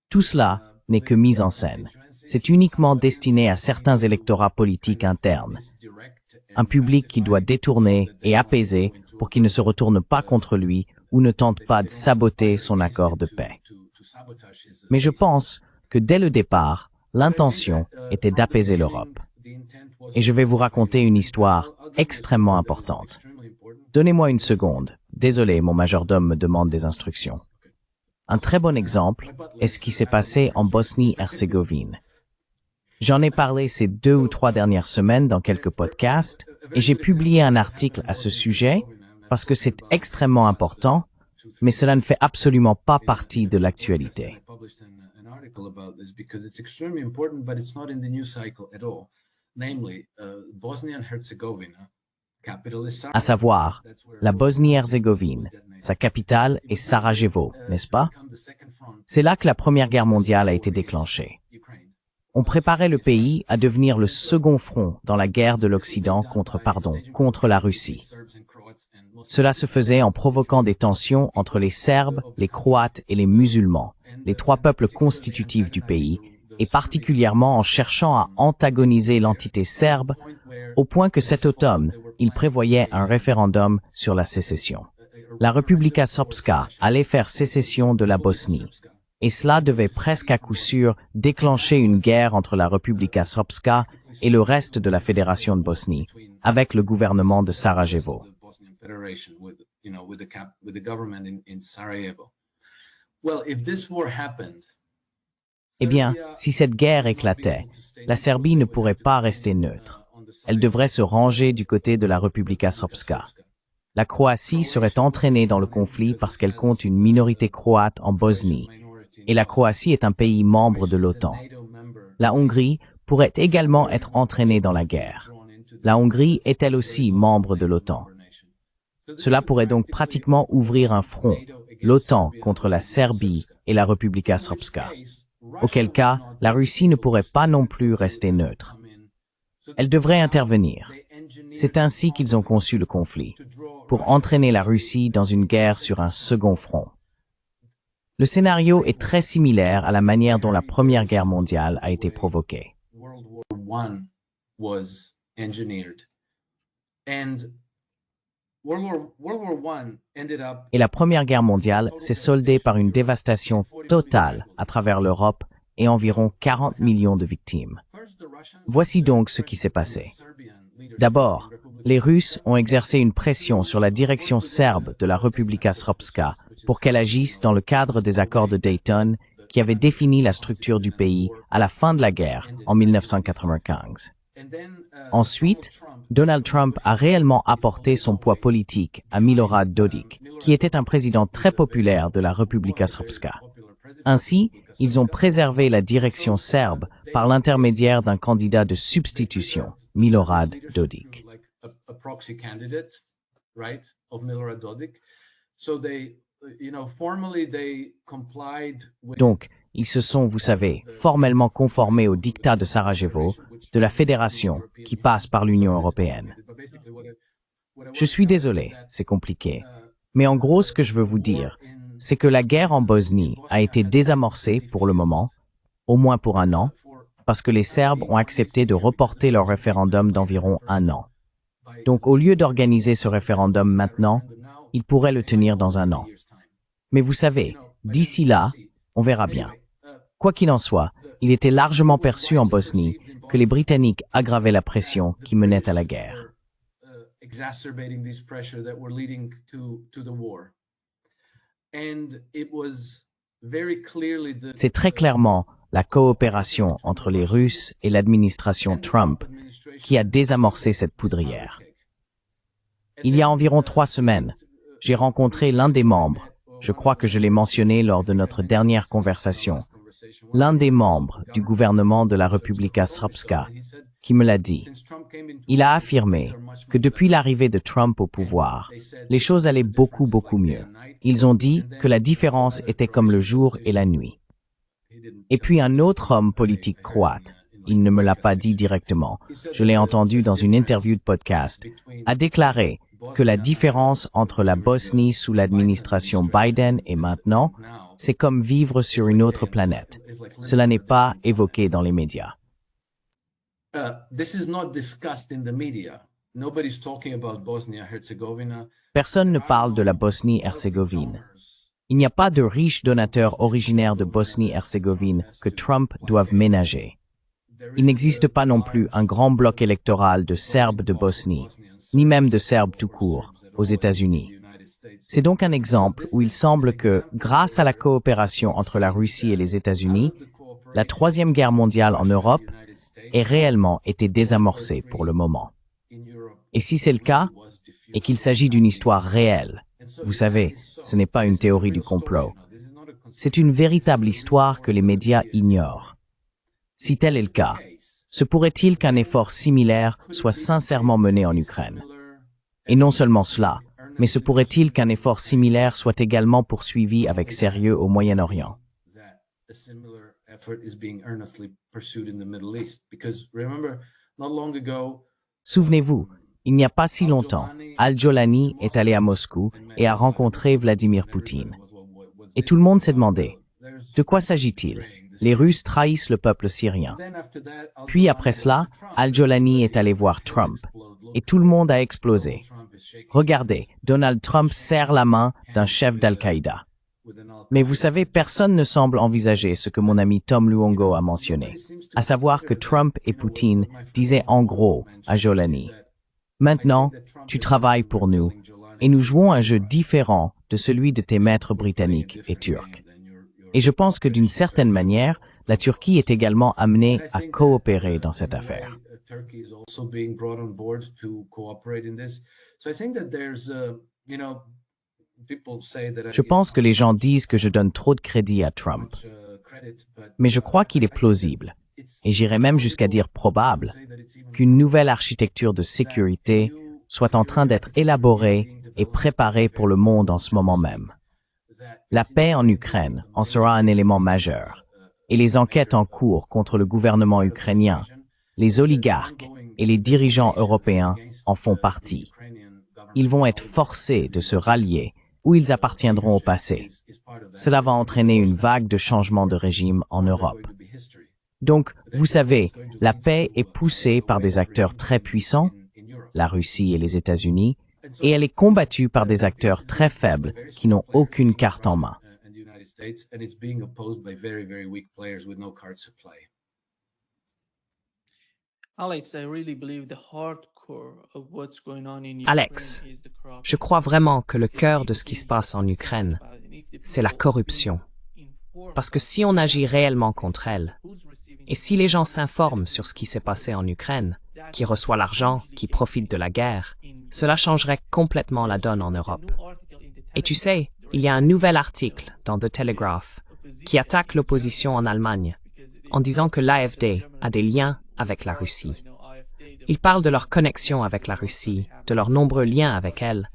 Tout cela n'est que mise en scène. C'est uniquement destiné à certains électorats politiques internes, un public qu'il doit détourner et apaiser pour qu'il ne se retourne pas contre lui ou ne tente pas de saboter son accord de paix. Mais je pense que dès le départ, l'intention était d'apaiser l'Europe. Et je vais vous raconter une histoire extrêmement importante. Donnez-moi une seconde. Désolé, mon majordome me demande des instructions. Un très bon exemple est ce qui s'est passé en Bosnie-Herzégovine. J'en ai parlé ces 2 ou 3 dernières semaines dans quelques podcasts et j'ai publié un article à ce sujet parce que c'est extrêmement important, mais cela ne fait absolument pas partie de l'actualité. À savoir, la Bosnie-Herzégovine, sa capitale est Sarajevo, n'est-ce pas? C'est là que la Première Guerre mondiale a été déclenchée. On préparait le pays à devenir le second front dans la guerre de l'Occident contre la Russie. Cela se faisait en provoquant des tensions entre les Serbes, les Croates et les musulmans, les 3 peuples constitutifs du pays, et particulièrement en cherchant à antagoniser l'entité serbe, au point que cet automne, il prévoyait un référendum sur la sécession. La Republika Srpska allait faire sécession de la Bosnie, et cela devait presque à coup sûr déclencher une guerre entre la Republika Srpska et le reste de la Fédération de Bosnie, avec le gouvernement de Sarajevo. Eh bien, si cette guerre éclatait, la Serbie ne pourrait pas rester neutre. Elle devrait se ranger du côté de la Republika Srpska. La Croatie serait entraînée dans le conflit parce qu'elle compte une minorité croate en Bosnie, et la Croatie est un pays membre de l'OTAN. La Hongrie pourrait également être entraînée dans la guerre. La Hongrie est elle aussi membre de l'OTAN. Cela pourrait donc pratiquement ouvrir un front, l'OTAN contre la Serbie et la Republika Srpska. Auquel cas, la Russie ne pourrait pas non plus rester neutre. Elle devrait intervenir. C'est ainsi qu'ils ont conçu le conflit, pour entraîner la Russie dans une guerre sur un second front. Le scénario est très similaire à la manière dont la Première Guerre mondiale a été provoquée. Et la Première Guerre mondiale s'est soldée par une dévastation totale à travers l'Europe et environ 40 millions de victimes. Voici donc ce qui s'est passé. D'abord, les Russes ont exercé une pression sur la direction serbe de la Republika Srpska pour qu'elle agisse dans le cadre des accords de Dayton qui avaient défini la structure du pays à la fin de la guerre en 1995. Ensuite, Donald Trump a réellement apporté son poids politique à Milorad Dodik, qui était un président très populaire de la Republika Srpska. Ainsi, ils ont préservé la direction serbe par l'intermédiaire d'un candidat de substitution, Milorad Dodik. Donc, ils se sont, vous savez, formellement conformés au diktat de Sarajevo, de la fédération, qui passe par l'Union européenne. Je suis désolé, c'est compliqué. Mais en gros, ce que je veux vous dire, c'est que la guerre en Bosnie a été désamorcée pour le moment, au moins pour un an, parce que les Serbes ont accepté de reporter leur référendum d'environ un an. Donc, au lieu d'organiser ce référendum maintenant, ils pourraient le tenir dans un an. Mais vous savez, d'ici là, on verra bien. Quoi qu'il en soit, il était largement perçu en Bosnie que les Britanniques aggravaient la pression qui menait à la guerre. C'est très clairement la coopération entre les Russes et l'administration Trump qui a désamorcé cette poudrière. Il y a environ 3 semaines, j'ai rencontré l'un des membres, je crois que je l'ai mentionné lors de notre dernière conversation, l'un des membres du gouvernement de la Republika Srpska, qui me l'a dit. Il a affirmé que depuis l'arrivée de Trump au pouvoir, les choses allaient beaucoup mieux. Ils ont dit que la différence était comme le jour et la nuit. Et puis un autre homme politique croate, il ne me l'a pas dit directement, je l'ai entendu dans une interview de podcast, a déclaré que la différence entre la Bosnie sous l'administration Biden et maintenant, c'est comme vivre sur une autre planète. Cela n'est pas évoqué dans les médias. Personne ne parle de la Bosnie-Herzégovine. Il n'y a pas de riches donateurs originaires de Bosnie-Herzégovine que Trump doive ménager. Il n'existe pas non plus un grand bloc électoral de Serbes de Bosnie, ni même de Serbes tout court, aux États-Unis. C'est donc un exemple où il semble que, grâce à la coopération entre la Russie et les États-Unis, la Troisième Guerre mondiale en Europe ait réellement été désamorcée pour le moment. Et si c'est le cas, et qu'il s'agit d'une histoire réelle, vous savez, ce n'est pas une théorie du complot. C'est une véritable histoire que les médias ignorent. Si tel est le cas, se pourrait-il qu'un effort similaire soit sincèrement mené en Ukraine? Et non seulement cela, mais se pourrait-il qu'un effort similaire soit également poursuivi avec sérieux au Moyen-Orient? Souvenez-vous, il n'y a pas si longtemps, Al-Jolani est allé à Moscou et a rencontré Vladimir Poutine. Et tout le monde s'est demandé, de quoi s'agit-il? Les Russes trahissent le peuple syrien. Puis après cela, Al-Jolani est allé voir Trump. Et tout le monde a explosé. Regardez, Donald Trump serre la main d'un chef d'Al-Qaïda. Mais vous savez, personne ne semble envisager ce que mon ami Tom Luongo a mentionné, à savoir que Trump et Poutine disaient en gros à Jolani, « Maintenant, tu travailles pour nous, et nous jouons un jeu différent de celui de tes maîtres britanniques et turcs. » Et je pense que d'une certaine manière, la Turquie est également amenée à coopérer dans cette affaire. Je pense que les gens disent que je donne trop de crédit à Trump. Mais je crois qu'il est plausible, et j'irais même jusqu'à dire probable, qu'une nouvelle architecture de sécurité soit en train d'être élaborée et préparée pour le monde en ce moment même. La paix en Ukraine en sera un élément majeur, et les enquêtes en cours contre le gouvernement ukrainien, les oligarques et les dirigeants européens en font partie. Ils vont être forcés de se rallier ou ils appartiendront au passé. Cela va entraîner une vague de changement de régime en Europe. Donc, vous savez, la paix est poussée par des acteurs très puissants, la Russie et les États-Unis, et elle est combattue par des acteurs très faibles qui n'ont aucune carte en main. Alex, je crois vraiment que le cœur de ce qui se passe en Ukraine, c'est la corruption. Parce que si on agit réellement contre elle, et si les gens s'informent sur ce qui s'est passé en Ukraine, qui reçoit l'argent, qui profite de la guerre, cela changerait complètement la donne en Europe. Et tu sais, il y a un nouvel article dans The Telegraph qui attaque l'opposition en Allemagne en disant que l'AfD a des liens avec la Russie. Ils parlent de leur connexion avec la Russie, de leurs nombreux liens avec elle,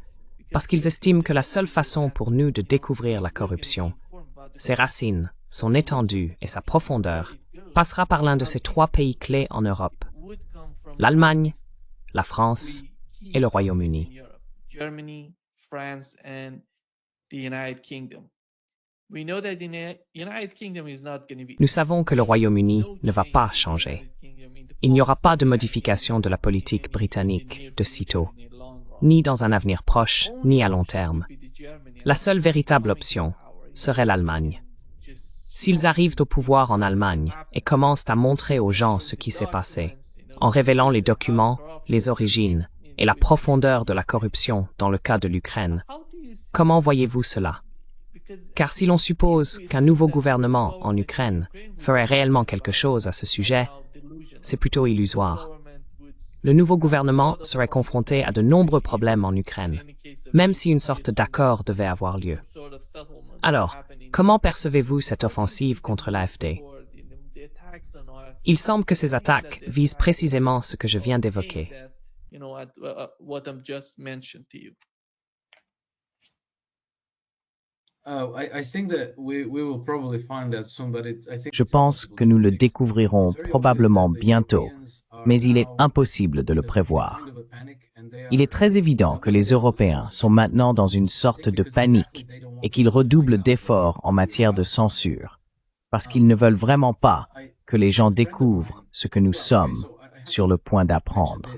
parce qu'ils estiment que la seule façon pour nous de découvrir la corruption, ses racines, son étendue et sa profondeur, passera par l'un de ces trois pays clés en Europe, l'Allemagne, la France et le Royaume-Uni. Nous savons que le Royaume-Uni ne va pas changer. Il n'y aura pas de modification de la politique britannique de sitôt, ni dans un avenir proche, ni à long terme. La seule véritable option serait l'Allemagne. S'ils arrivent au pouvoir en Allemagne et commencent à montrer aux gens ce qui s'est passé, en révélant les documents, les origines et la profondeur de la corruption dans le cas de l'Ukraine, comment voyez-vous cela? Car si l'on suppose qu'un nouveau gouvernement en Ukraine ferait réellement quelque chose à ce sujet, c'est plutôt illusoire. Le nouveau gouvernement serait confronté à de nombreux problèmes en Ukraine, même si une sorte d'accord devait avoir lieu. Alors, comment percevez-vous cette offensive contre l'AfD? Il semble que ces attaques visent précisément ce que je viens d'évoquer. Je pense que nous le découvrirons probablement bientôt, mais il est impossible de le prévoir. Il est très évident que les Européens sont maintenant dans une sorte de panique et qu'ils redoublent d'efforts en matière de censure, parce qu'ils ne veulent vraiment pas que les gens découvrent ce que nous sommes sur le point d'apprendre.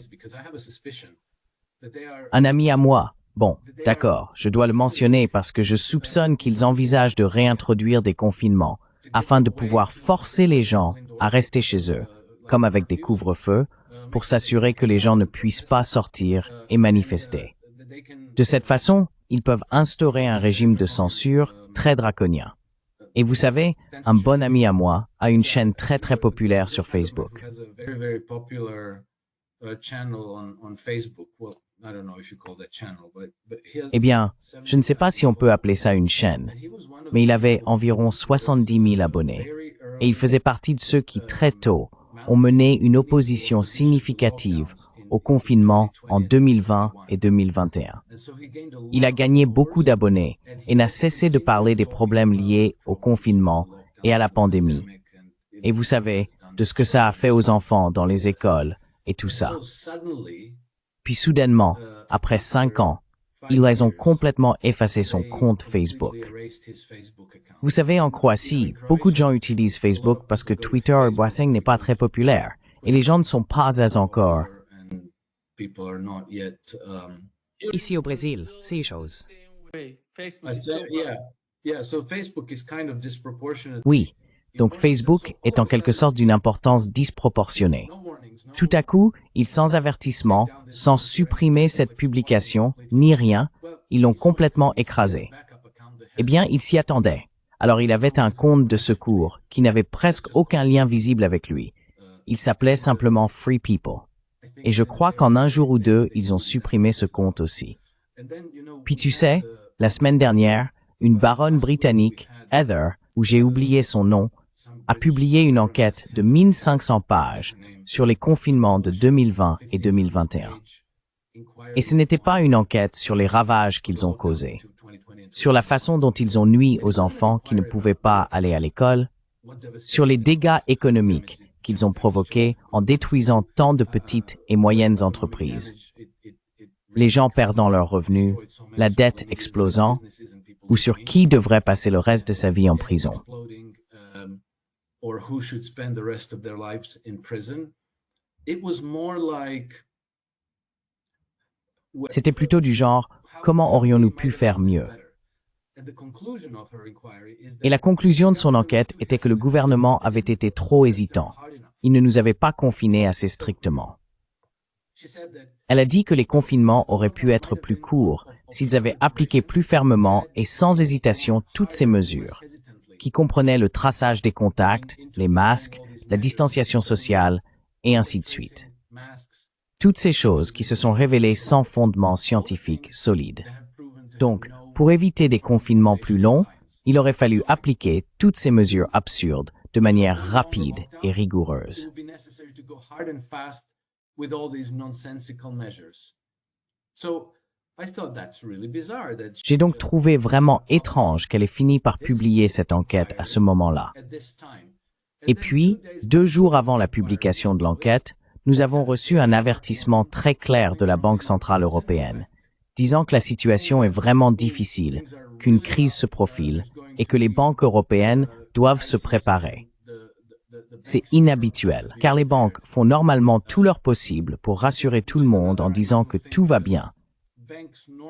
Un ami à moi, bon, d'accord, je dois le mentionner parce que je soupçonne qu'ils envisagent de réintroduire des confinements afin de pouvoir forcer les gens à rester chez eux, comme avec des couvre-feux, pour s'assurer que les gens ne puissent pas sortir et manifester. De cette façon, ils peuvent instaurer un régime de censure très draconien. Et vous savez, un bon ami à moi a une chaîne très populaire sur Facebook. Eh bien, je ne sais pas si on peut appeler ça une chaîne, mais il avait environ 70 000 abonnés, et il faisait partie de ceux qui, très tôt, ont mené une opposition significative au confinement en 2020 et 2021. Il a gagné beaucoup d'abonnés et n'a cessé de parler des problèmes liés au confinement et à la pandémie. Et vous savez, de ce que ça a fait aux enfants dans les écoles et tout ça. Puis soudainement, après 5 ans, ils ont complètement effacé son compte Facebook. Vous savez, en Croatie, beaucoup de gens utilisent Facebook parce que Twitter et Boissing n'est pas très populaire, et les gens ne sont pas encore. Ici au Brésil, c'est une chose. Oui, donc Facebook est en quelque sorte d'une importance disproportionnée. Tout à coup, sans avertissement, sans supprimer cette publication, ni rien, ils l'ont complètement écrasé. Eh bien, il s'y attendait. Alors il avait un compte de secours qui n'avait presque aucun lien visible avec lui. Il s'appelait simplement Free People. Et je crois qu'en un jour ou deux, ils ont supprimé ce compte aussi. Puis tu sais, la semaine dernière, une baronne britannique, Heather, où j'ai oublié son nom, a publié une enquête de 1500 pages sur les confinements de 2020 et 2021. Et ce n'était pas une enquête sur les ravages qu'ils ont causés, sur la façon dont ils ont nui aux enfants qui ne pouvaient pas aller à l'école, sur les dégâts économiques qu'ils ont provoqués en détruisant tant de petites et moyennes entreprises. les gens perdant leurs revenus, la dette explosant, ou sur qui devrait passer le reste de sa vie en prison. C'était plutôt du genre « Comment aurions-nous pu faire mieux ?» Et la conclusion de son enquête était que le gouvernement avait été trop hésitant. Il ne nous avait pas confinés assez strictement. Elle a dit que les confinements auraient pu être plus courts s'ils avaient appliqué plus fermement et sans hésitation toutes ces mesures, qui comprenaient le traçage des contacts, les masques, la distanciation sociale, et ainsi de suite. Toutes ces choses qui se sont révélées sans fondement scientifique solide. Donc, pour éviter des confinements plus longs, il aurait fallu appliquer toutes ces mesures absurdes de manière rapide et rigoureuse. J'ai donc trouvé vraiment étrange qu'elle ait fini par publier cette enquête à ce moment-là. Et puis, 2 jours avant la publication de l'enquête, nous avons reçu un avertissement très clair de la Banque centrale européenne, disant que la situation est vraiment difficile, qu'une crise se profile et que les banques européennes doivent se préparer. C'est inhabituel, car les banques font normalement tout leur possible pour rassurer tout le monde en disant que tout va bien.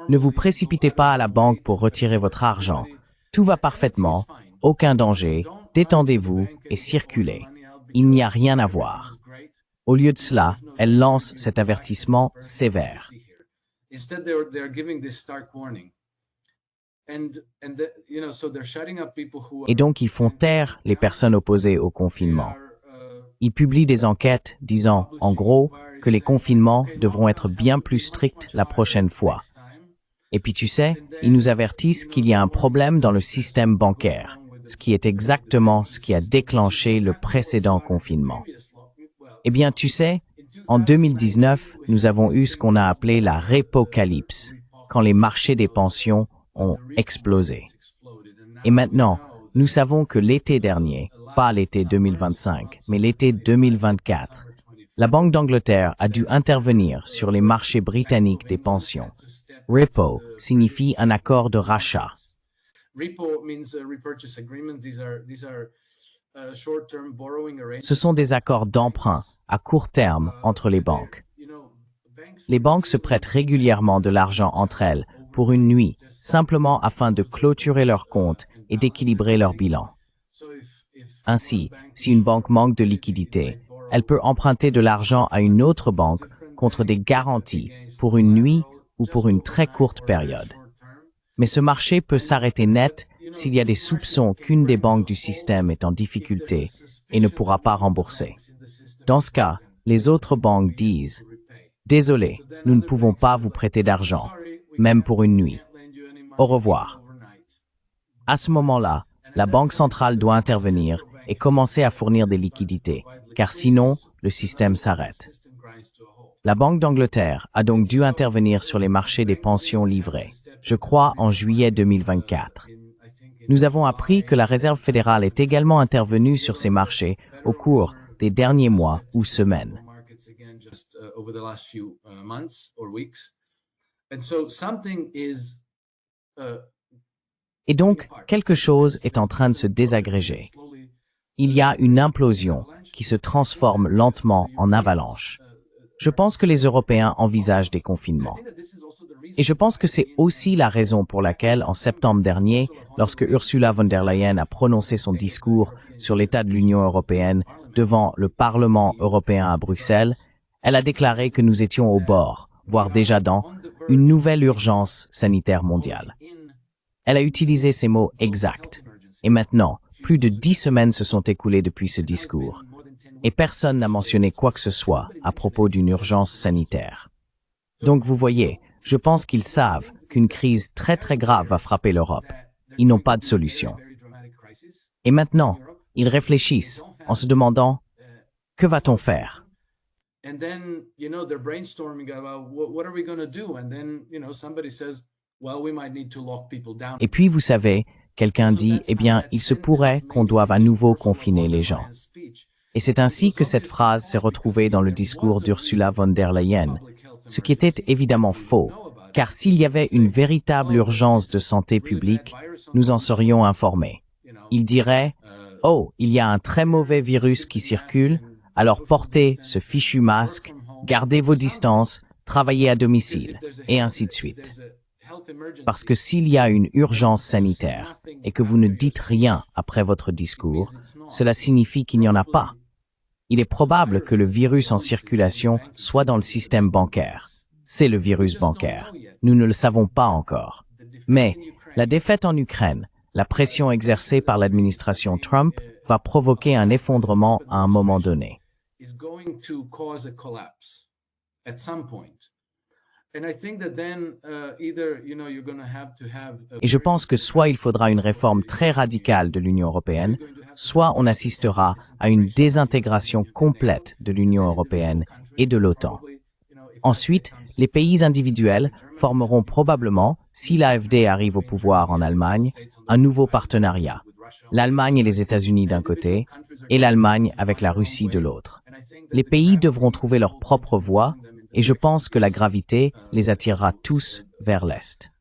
Ne vous précipitez pas à la banque pour retirer votre argent. Tout va parfaitement, aucun danger, détendez-vous et circulez. Il n'y a rien à voir. Au lieu de cela, elle lance cet avertissement sévère. Et donc ils font taire les personnes opposées au confinement. Ils publient des enquêtes disant, en gros, que les confinements devront être bien plus stricts la prochaine fois. Et puis tu sais, ils nous avertissent qu'il y a un problème dans le système bancaire, ce qui est exactement ce qui a déclenché le précédent confinement. Eh bien, tu sais, en 2019, nous avons eu ce qu'on a appelé la répocalypse, quand les marchés des pensions ont explosé. Et maintenant, nous savons que l'été dernier, pas l'été 2025, mais l'été 2024, la Banque d'Angleterre a dû intervenir sur les marchés britanniques des pensions. Repo signifie un accord de rachat. Ce sont des accords d'emprunt à court terme entre les banques. Les banques se prêtent régulièrement de l'argent entre elles pour une nuit, simplement afin de clôturer leurs comptes et d'équilibrer leur bilan. Ainsi, si une banque manque de liquidité, elle peut emprunter de l'argent à une autre banque contre des garanties pour une nuit ou pour une très courte période. Mais ce marché peut s'arrêter net s'il y a des soupçons qu'une des banques du système est en difficulté et ne pourra pas rembourser. Dans ce cas, les autres banques disent « Désolé, nous ne pouvons pas vous prêter d'argent, même pour une nuit. Au revoir. » À ce moment-là, la Banque centrale doit intervenir et commencer à fournir des liquidités, car sinon, le système s'arrête. La Banque d'Angleterre a donc dû intervenir sur les marchés des pensions livrées, je crois en juillet 2024. Nous avons appris que la Réserve fédérale est également intervenue sur ces marchés au cours des derniers mois ou semaines. Et donc, quelque chose est en train de se désagréger. Il y a une implosion qui se transforme lentement en avalanche. Je pense que les Européens envisagent des confinements. Et je pense que c'est aussi la raison pour laquelle, en septembre dernier, lorsque Ursula von der Leyen a prononcé son discours sur l'état de l'Union européenne devant le Parlement européen à Bruxelles, elle a déclaré que nous étions au bord, voire déjà dans, une nouvelle urgence sanitaire mondiale. Elle a utilisé ces mots exacts. Et maintenant, plus de 10 semaines se sont écoulées depuis ce discours. Et personne n'a mentionné quoi que ce soit à propos d'une urgence sanitaire. Donc vous voyez, je pense qu'ils savent qu'une crise très très grave va frapper l'Europe. Ils n'ont pas de solution. Et maintenant, ils réfléchissent en se demandant « Que va-t-on faire ?» Et puis vous savez, quelqu'un dit « Eh bien, il se pourrait qu'on doive à nouveau confiner les gens. » Et c'est ainsi que cette phrase s'est retrouvée dans le discours d'Ursula von der Leyen, ce qui était évidemment faux, car s'il y avait une véritable urgence de santé publique, nous en serions informés. Ils diraient « Oh, il y a un très mauvais virus qui circule, alors portez ce fichu masque, gardez vos distances, travaillez à domicile, et ainsi de suite. » Parce que s'il y a une urgence sanitaire et que vous ne dites rien après votre discours, cela signifie qu'il n'y en a pas. Il est probable que le virus en circulation soit dans le système bancaire. C'est le virus bancaire. Nous ne le savons pas encore. Mais la défaite en Ukraine, la pression exercée par l'administration Trump va provoquer un effondrement à un moment donné. Et je pense que soit il faudra une réforme très radicale de l'Union européenne, soit on assistera à une désintégration complète de l'Union européenne et de l'OTAN. Ensuite, les pays individuels formeront probablement, si l'AfD arrive au pouvoir en Allemagne, un nouveau partenariat. L'Allemagne et les États-Unis d'un côté, et l'Allemagne avec la Russie de l'autre. Les pays devront trouver leur propre voie, et je pense que la gravité les attirera tous vers l'Est.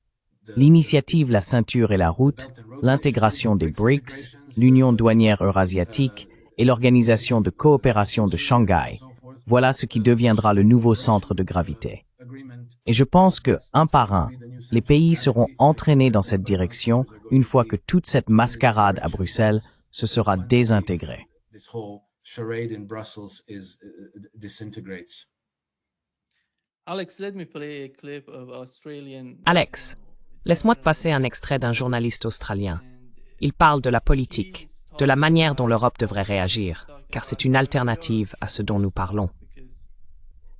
L'initiative La Ceinture et la Route, l'intégration des BRICS, l'Union douanière eurasiatique et l'Organisation de coopération de Shanghai, voilà ce qui deviendra le nouveau centre de gravité. Et je pense que, un par un, les pays seront entraînés dans cette direction une fois que toute cette mascarade à Bruxelles se sera désintégrée. Alex, laisse-moi te passer un extrait d'un journaliste australien. Il parle de la politique, de la manière dont l'Europe devrait réagir, car c'est une alternative à ce dont nous parlons.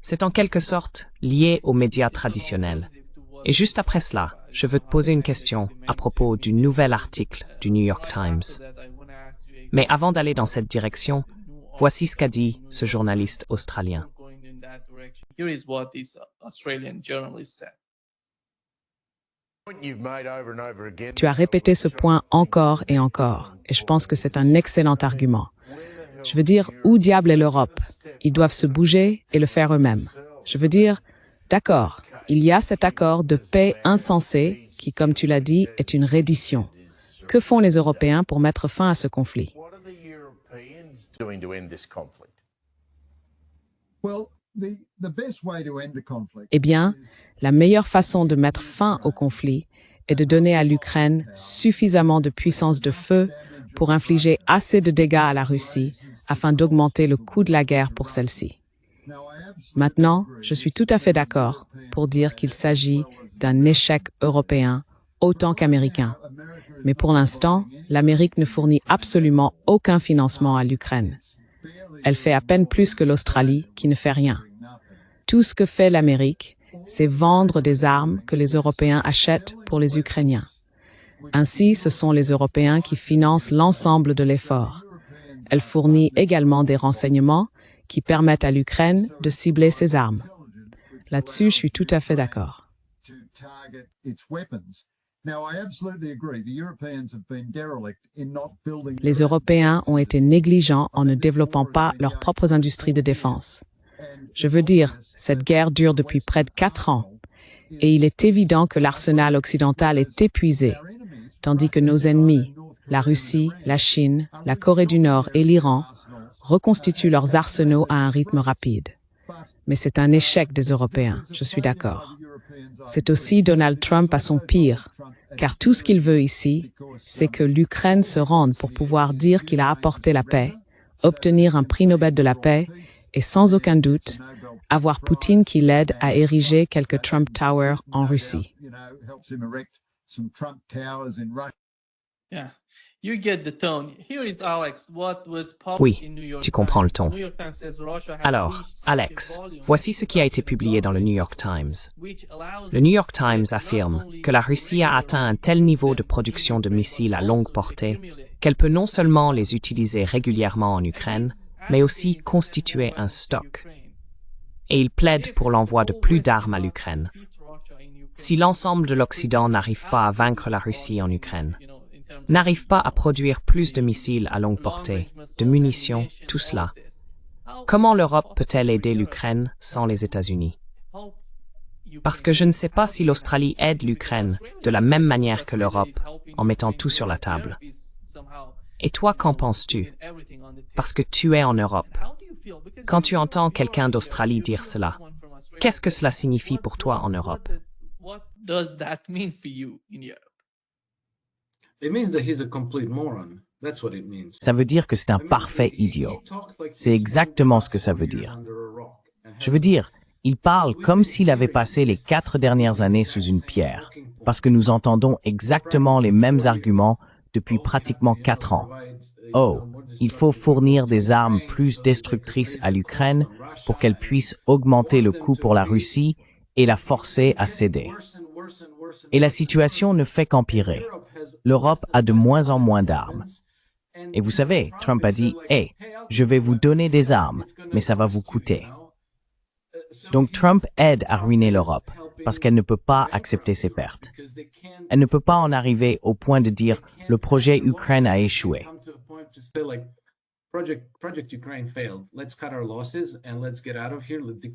C'est en quelque sorte lié aux médias traditionnels. Et juste après cela, je veux te poser une question à propos du nouvel article du New York Times. Mais avant d'aller dans cette direction, voici ce qu'a dit ce journaliste australien. Tu as répété ce point encore et encore, et je pense que c'est un excellent argument. Je veux dire, où diable est l'Europe? Ils doivent se bouger et le faire eux-mêmes. Je veux dire, d'accord, il y a cet accord de paix insensé qui, comme tu l'as dit, est une reddition. Que font les Européens pour mettre fin à ce conflit? Eh bien, la meilleure façon de mettre fin au conflit est de donner à l'Ukraine suffisamment de puissance de feu pour infliger assez de dégâts à la Russie afin d'augmenter le coût de la guerre pour celle-ci. Maintenant, je suis tout à fait d'accord pour dire qu'il s'agit d'un échec européen autant qu'américain. Mais pour l'instant, l'Amérique ne fournit absolument aucun financement à l'Ukraine. Elle fait à peine plus que l'Australie, qui ne fait rien. Tout ce que fait l'Amérique, c'est vendre des armes que les Européens achètent pour les Ukrainiens. Ainsi, ce sont les Européens qui financent l'ensemble de l'effort. Elle fournit également des renseignements qui permettent à l'Ukraine de cibler ses armes. Là-dessus, je suis tout à fait d'accord. Les Européens ont été négligents en ne développant pas leurs propres industries de défense. Je veux dire, cette guerre dure depuis près de 4 ans, et il est évident que l'arsenal occidental est épuisé, tandis que nos ennemis, la Russie, la Chine, la Corée du Nord et l'Iran, reconstituent leurs arsenaux à un rythme rapide. Mais c'est un échec des Européens, je suis d'accord. C'est aussi Donald Trump à son pire, car tout ce qu'il veut ici, c'est que l'Ukraine se rende pour pouvoir dire qu'il a apporté la paix, obtenir un prix Nobel de la paix et sans aucun doute, avoir Poutine qui l'aide à ériger quelques Trump Towers en Russie. Oui, tu comprends le ton. Alors, Alex, voici ce qui a été publié dans le New York Times. Le New York Times affirme que la Russie a atteint un tel niveau de production de missiles à longue portée qu'elle peut non seulement les utiliser régulièrement en Ukraine, mais aussi constituer un stock. Et il plaide pour l'envoi de plus d'armes à l'Ukraine. Si l'ensemble de l'Occident n'arrive pas à vaincre la Russie en Ukraine, n'arrive pas à produire plus de missiles à longue portée, de munitions, tout cela, comment l'Europe peut-elle aider l'Ukraine sans les États-Unis? Parce que je ne sais pas si l'Australie aide l'Ukraine de la même manière que l'Europe, en mettant tout sur la table. Et toi, qu'en penses-tu? Parce que tu es en Europe. Quand tu entends quelqu'un d'Australie dire cela, qu'est-ce que cela signifie pour toi en Europe? Ça veut dire que c'est un parfait idiot. C'est exactement ce que ça veut dire. Je veux dire, il parle comme s'il avait passé les 4 dernières années sous une pierre, parce que nous entendons exactement les mêmes arguments depuis pratiquement 4 ans. Oh, il faut fournir des armes plus destructrices à l'Ukraine pour qu'elle puisse augmenter le coût pour la Russie et la forcer à céder. Et la situation ne fait qu'empirer. L'Europe a de moins en moins d'armes. Et vous savez, Trump a dit « Hey, je vais vous donner des armes, mais ça va vous coûter ». Donc Trump aide à ruiner l'Europe, parce qu'elle ne peut pas accepter ses pertes. Elle ne peut pas en arriver au point de dire « le projet Ukraine a échoué ».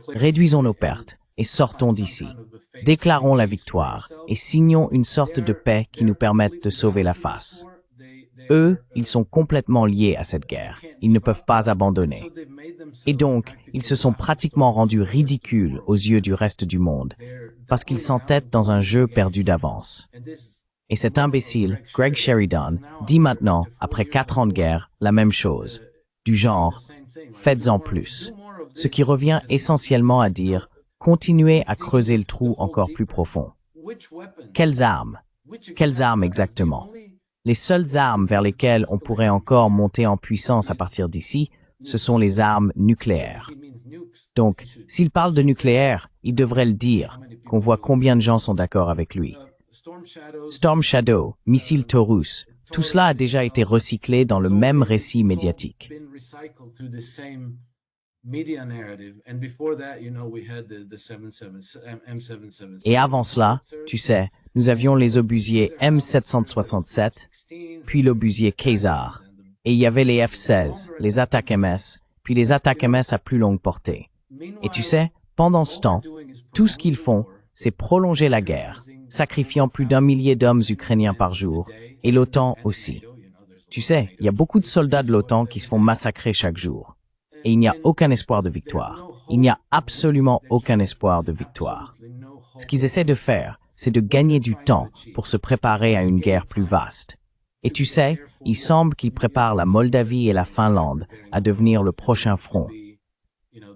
Réduisons nos pertes et sortons d'ici. Déclarons la victoire et signons une sorte de paix qui nous permette de sauver la face. Eux, ils sont complètement liés à cette guerre. Ils ne peuvent pas abandonner. Et donc, ils se sont pratiquement rendus ridicules aux yeux du reste du monde, parce qu'ils s'entêtent dans un jeu perdu d'avance. Et cet imbécile, Greg Sheridan, dit maintenant, après 4 ans de guerre, la même chose, du genre « faites-en plus », ce qui revient essentiellement à dire « continuez à creuser le trou encore plus profond ». Quelles armes? Quelles armes exactement? Les seules armes vers lesquelles on pourrait encore monter en puissance à partir d'ici, ce sont les armes nucléaires. Donc, s'il parle de nucléaire, il devrait le dire, qu'on voit combien de gens sont d'accord avec lui. Storm Shadow, missile Taurus, tout cela a déjà été recyclé dans le même récit médiatique. Et avant cela, tu sais, nous avions les obusiers M767, puis l'obusier Caesar, et il y avait les F-16, les attaques MS, puis les attaques MS à plus longue portée. Et tu sais, pendant ce temps, tout ce qu'ils font, c'est prolonger la guerre, sacrifiant plus d'1 millier d'hommes ukrainiens par jour, et l'OTAN aussi. Tu sais, il y a beaucoup de soldats de l'OTAN qui se font massacrer chaque jour. Et il n'y a aucun espoir de victoire. Il n'y a absolument aucun espoir de victoire. Ce qu'ils essaient de faire, c'est de gagner du temps pour se préparer à une guerre plus vaste. Et tu sais, il semble qu'ils préparent la Moldavie et la Finlande à devenir le prochain front.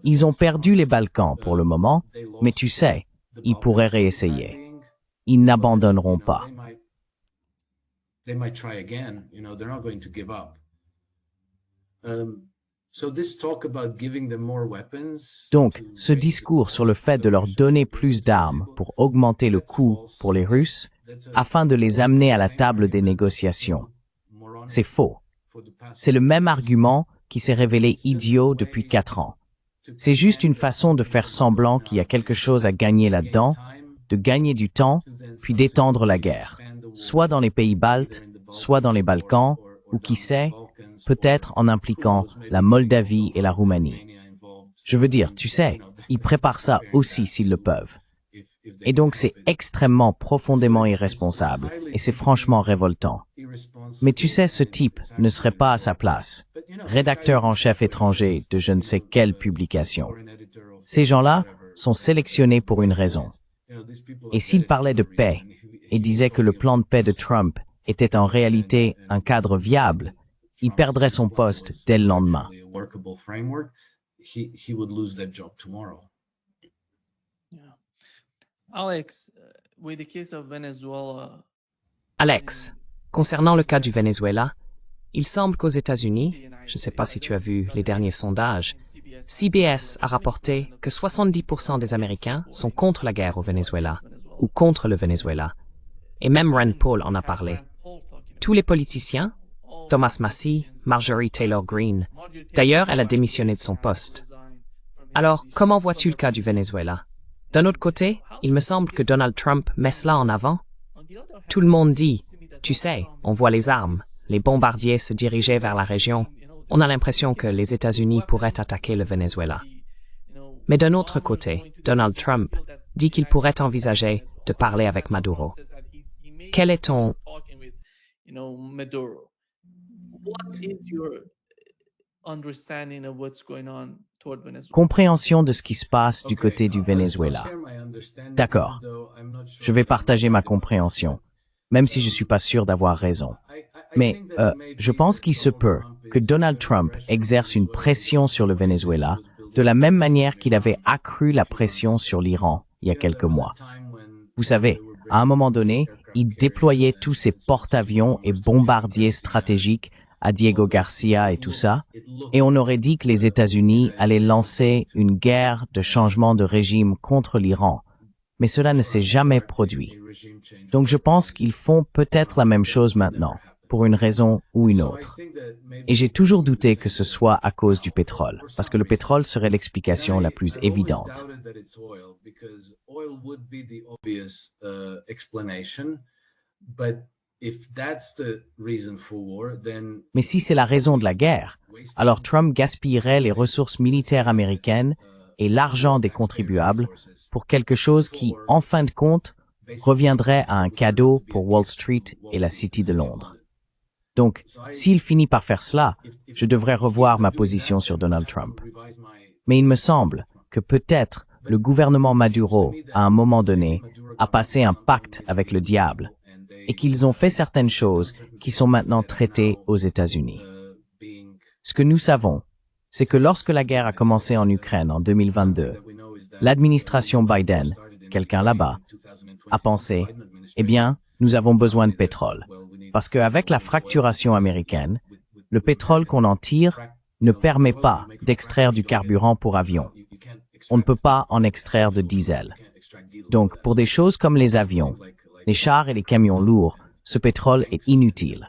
Ils ont perdu les Balkans pour le moment, mais tu sais, ils pourraient réessayer. Ils n'abandonneront pas. Donc, ce discours sur le fait de leur donner plus d'armes pour augmenter le coût pour les Russes, afin de les amener à la table des négociations, c'est faux. C'est le même argument qui s'est révélé idiot depuis 4 ans. C'est juste une façon de faire semblant qu'il y a quelque chose à gagner là-dedans, de gagner du temps, puis d'étendre la guerre, soit dans les pays baltes, soit dans les Balkans, ou qui sait, peut-être en impliquant la Moldavie et la Roumanie. Je veux dire, tu sais, ils préparent ça aussi s'ils le peuvent. Et donc c'est extrêmement profondément irresponsable, et c'est franchement révoltant. Mais tu sais, ce type ne serait pas à sa place, rédacteur en chef étranger de je ne sais quelle publication. Ces gens-là sont sélectionnés pour une raison. Et s'il parlait de paix, et disait que le plan de paix de Trump était en réalité un cadre viable, il perdrait son poste dès le lendemain. Alex, concernant le cas du Venezuela, il semble qu'aux États-Unis, je ne sais pas si tu as vu les derniers sondages, CBS a rapporté que 70% des Américains sont contre la guerre au Venezuela, ou contre le Venezuela. Et même Rand Paul en a parlé. Tous les politiciens, Thomas Massie, Marjorie Taylor Greene, d'ailleurs, elle a démissionné de son poste. Alors, comment vois-tu le cas du Venezuela? D'un autre côté, il me semble que Donald Trump met cela en avant. Tout le monde dit, tu sais, on voit les armes, les bombardiers se diriger vers la région. On a l'impression que les États-Unis pourraient attaquer le Venezuela. Mais d'un autre côté, Donald Trump, dit qu'il pourrait envisager de parler avec Maduro. Quel est ton... Compréhension de ce qui se passe du côté du Venezuela. D'accord. Je vais partager ma compréhension, même si je ne suis pas sûr d'avoir raison. Mais je pense qu'il se peut que Donald Trump exerce une pression sur le Venezuela de la même manière qu'il avait accru la pression sur l'Iran il y a quelques mois. Vous savez, à un moment donné, il déployait tous ses porte-avions et bombardiers stratégiques à Diego Garcia et tout ça, et on aurait dit que les États-Unis allaient lancer une guerre de changement de régime contre l'Iran. Mais cela ne s'est jamais produit. Donc je pense qu'ils font peut-être la même chose maintenant, pour une raison ou une autre. Et j'ai toujours douté que ce soit à cause du pétrole, parce que le pétrole serait l'explication la plus évidente. Mais si c'est la raison de la guerre, alors Trump gaspillerait les ressources militaires américaines et l'argent des contribuables pour quelque chose qui, en fin de compte, reviendrait à un cadeau pour Wall Street et la City de Londres. Donc, s'il finit par faire cela, je devrais revoir ma position sur Donald Trump. Mais il me semble que peut-être le gouvernement Maduro, à un moment donné, a passé un pacte avec le diable et qu'ils ont fait certaines choses qui sont maintenant traitées aux États-Unis. Ce que nous savons, c'est que lorsque la guerre a commencé en Ukraine en 2022, l'administration Biden, quelqu'un là-bas, a pensé, eh bien, nous avons besoin de pétrole. Parce qu'avec la fracturation américaine, le pétrole qu'on en tire ne permet pas d'extraire du carburant pour avions. On ne peut pas en extraire de diesel. Donc, pour des choses comme les avions, les chars et les camions lourds, ce pétrole est inutile.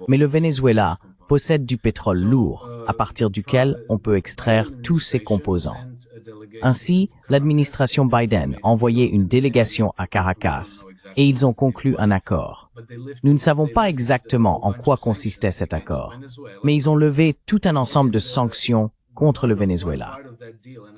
Mais le Venezuela possède du pétrole lourd, à partir duquel on peut extraire tous ses composants. Ainsi, l'administration Biden a envoyé une délégation à Caracas et ils ont conclu un accord. Nous ne savons pas exactement en quoi consistait cet accord, mais ils ont levé tout un ensemble de sanctions contre le Venezuela.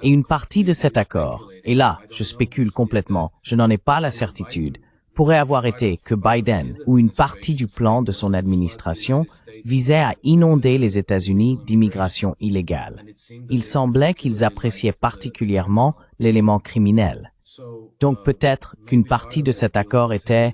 Et une partie de cet accord, et là, je spécule complètement, je n'en ai pas la certitude, pourrait avoir été que Biden ou une partie du plan de son administration visait à inonder les États-Unis d'immigration illégale. Il semblait qu'ils appréciaient particulièrement l'élément criminel. Donc peut-être qu'une partie de cet accord était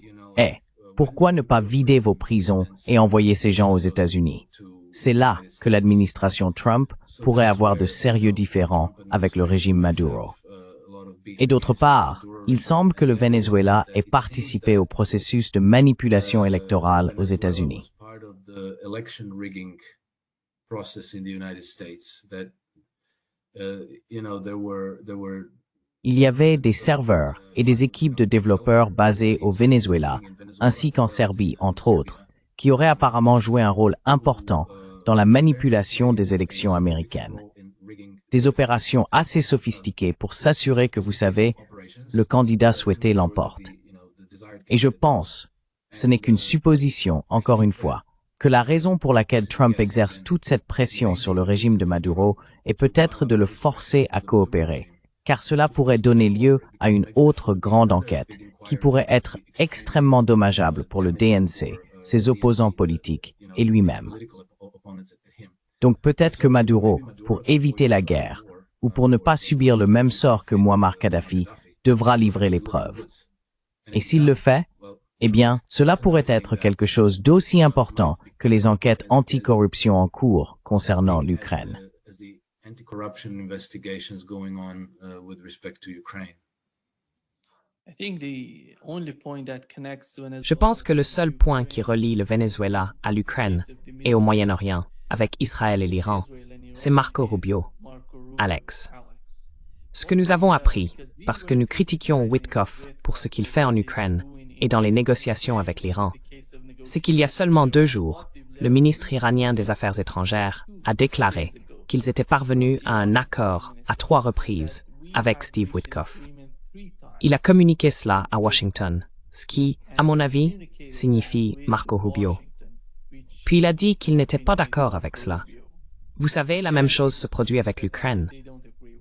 « pourquoi ne pas vider vos prisons et envoyer ces gens aux États-Unis » C'est là que l'administration Trump pourrait avoir de sérieux différends avec le régime Maduro. Et d'autre part, il semble que le Venezuela ait participé au processus de manipulation électorale aux États-Unis. Il y avait des serveurs et des équipes de développeurs basés au Venezuela, ainsi qu'en Serbie, entre autres, qui auraient apparemment joué un rôle important dans la manipulation des élections américaines. Des opérations assez sophistiquées pour s'assurer que, vous savez, le candidat souhaité l'emporte. Et je pense, ce n'est qu'une supposition, encore une fois, que la raison pour laquelle Trump exerce toute cette pression sur le régime de Maduro est peut-être de le forcer à coopérer, car cela pourrait donner lieu à une autre grande enquête qui pourrait être extrêmement dommageable pour le DNC, ses opposants politiques et lui-même. Donc peut-être que Maduro, pour éviter la guerre, ou pour ne pas subir le même sort que Muammar Kadhafi, devra livrer les preuves. Et s'il le fait, eh bien, cela pourrait être quelque chose d'aussi important que les enquêtes anticorruption en cours concernant l'Ukraine. Je pense que le seul point qui relie le Venezuela à l'Ukraine et au Moyen-Orient, avec Israël et l'Iran, c'est Marco Rubio, Alex. Ce que nous avons appris, parce que nous critiquions Witkoff pour ce qu'il fait en Ukraine et dans les négociations avec l'Iran, c'est qu'il y a seulement 2 jours, le ministre iranien des Affaires étrangères a déclaré qu'ils étaient parvenus à un accord à 3 reprises avec Steve Witkoff. Il a communiqué cela à Washington, ce qui, à mon avis, signifie Marco Rubio. Puis il a dit qu'il n'était pas d'accord avec cela. Vous savez, la même chose se produit avec l'Ukraine.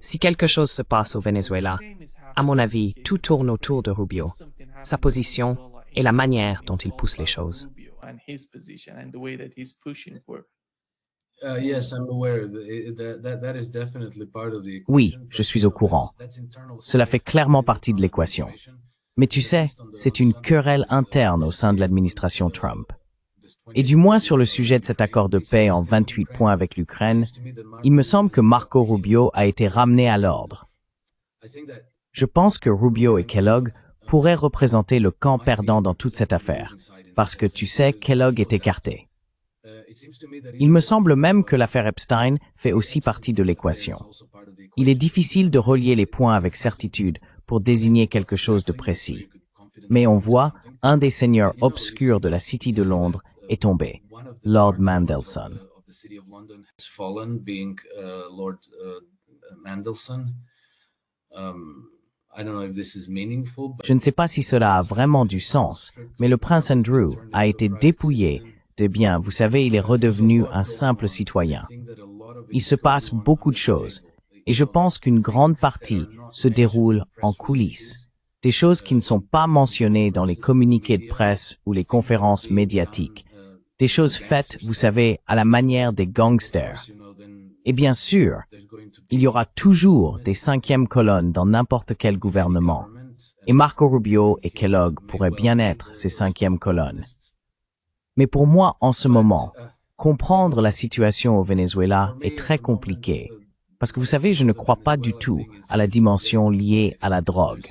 Si quelque chose se passe au Venezuela, à mon avis, tout tourne autour de Rubio, sa position et la manière dont il pousse les choses. Oui, je suis au courant. Cela fait clairement partie de l'équation. Mais tu sais, c'est une querelle interne au sein de l'administration Trump. Et du moins sur le sujet de cet accord de paix en 28 points avec l'Ukraine, il me semble que Marco Rubio a été ramené à l'ordre. Je pense que Rubio et Kellogg pourraient représenter le camp perdant dans toute cette affaire, parce que tu sais, Kellogg est écarté. Il me semble même que l'affaire Epstein fait aussi partie de l'équation. Il est difficile de relier les points avec certitude pour désigner quelque chose de précis. Mais on voit, un des seigneurs obscurs de la City de Londres est tombé, Lord Mandelson. Je ne sais pas si cela a vraiment du sens, mais le prince Andrew a été dépouillé de biens. Vous savez, il est redevenu un simple citoyen. Il se passe beaucoup de choses, et je pense qu'une grande partie se déroule en coulisses. Des choses qui ne sont pas mentionnées dans les communiqués de presse ou les conférences médiatiques. Des choses faites, vous savez, à la manière des gangsters. Et bien sûr, il y aura toujours des cinquièmes colonnes dans n'importe quel gouvernement. Et Marco Rubio et Kellogg pourraient bien être ces cinquièmes colonnes. Mais pour moi, en ce moment, comprendre la situation au Venezuela est très compliqué. Parce que vous savez, je ne crois pas du tout à la dimension liée à la drogue.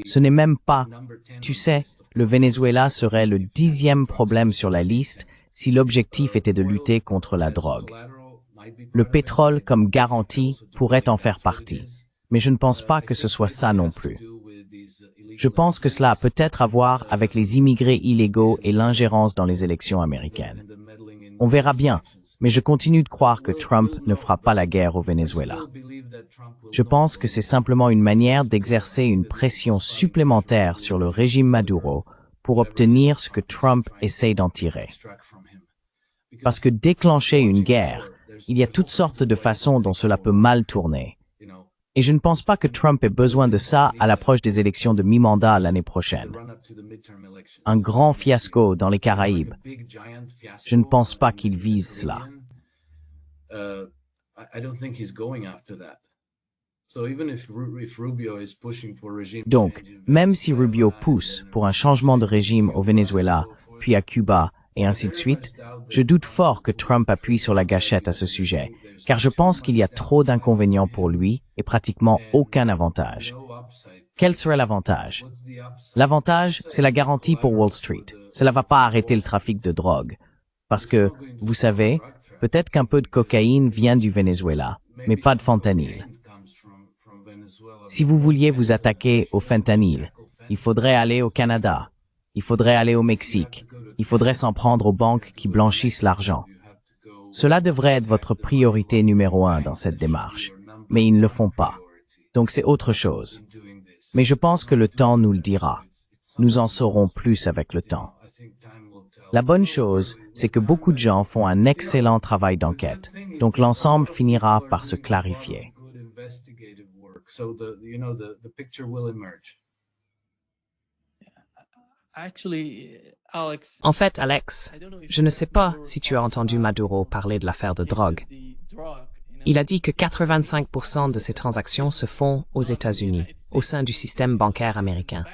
Ce n'est même pas, tu sais, le Venezuela serait le 10e problème sur la liste si l'objectif était de lutter contre la drogue. Le pétrole comme garantie pourrait en faire partie, mais je ne pense pas que ce soit ça non plus. Je pense que cela a peut-être à voir avec les immigrés illégaux et l'ingérence dans les élections américaines. On verra bien, mais je continue de croire que Trump ne fera pas la guerre au Venezuela. Je pense que c'est simplement une manière d'exercer une pression supplémentaire sur le régime Maduro pour obtenir ce que Trump essaie d'en tirer. Parce que déclencher une guerre, il y a toutes sortes de façons dont cela peut mal tourner. Et je ne pense pas que Trump ait besoin de ça à l'approche des élections de mi-mandat l'année prochaine. Un grand fiasco dans les Caraïbes. Je ne pense pas qu'il vise cela. Donc, même si Rubio pousse pour un changement de régime au Venezuela, puis à Cuba, et ainsi de suite, je doute fort que Trump appuie sur la gâchette à ce sujet, car je pense qu'il y a trop d'inconvénients pour lui et pratiquement aucun avantage. Quel serait l'avantage? L'avantage, c'est la garantie pour Wall Street. Cela ne va pas arrêter le trafic de drogue. Parce que, vous savez, peut-être qu'un peu de cocaïne vient du Venezuela, mais pas de fentanyl. Si vous vouliez vous attaquer au fentanyl, il faudrait aller au Canada, il faudrait aller au Mexique, il faudrait s'en prendre aux banques qui blanchissent l'argent. Cela devrait être votre priorité numéro 1 dans cette démarche, mais ils ne le font pas. Donc c'est autre chose. Mais je pense que le temps nous le dira. Nous en saurons plus avec le temps. La bonne chose, c'est que beaucoup de gens font un excellent travail d'enquête, donc l'ensemble finira par se clarifier. En fait, Alex, je ne sais pas si tu as entendu Maduro parler de l'affaire de drogue. Il a dit que 85% de ces transactions se font aux États-Unis, au sein du système bancaire américain.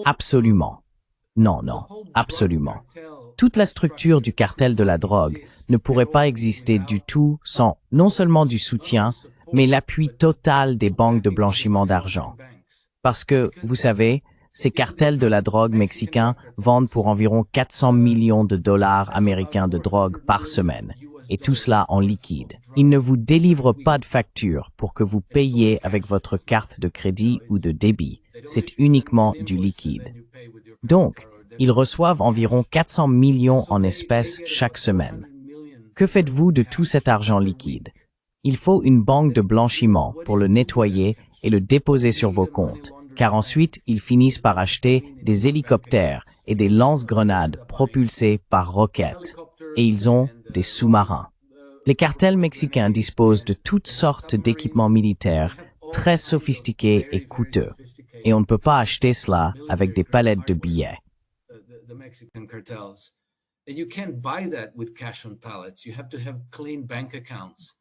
Absolument. Non, absolument. Toute la structure du cartel de la drogue ne pourrait pas exister du tout sans non seulement du soutien, mais l'appui total des banques de blanchiment d'argent. Parce que, vous savez, ces cartels de la drogue mexicains vendent pour environ 400 millions de dollars américains de drogue par semaine, et tout cela en liquide. Ils ne vous délivrent pas de facture pour que vous payiez avec votre carte de crédit ou de débit. C'est uniquement du liquide. Donc, ils reçoivent environ 400 millions en espèces chaque semaine. Que faites-vous de tout cet argent liquide? Il faut une banque de blanchiment pour le nettoyer et le déposer sur vos comptes, car ensuite ils finissent par acheter des hélicoptères et des lance-grenades propulsés par roquettes, et ils ont des sous-marins. Les cartels mexicains disposent de toutes sortes d'équipements militaires très sophistiqués et coûteux, et on ne peut pas acheter cela avec des palettes de billets. And you can't buy that with cash on pallets. You have to have clean bank accounts.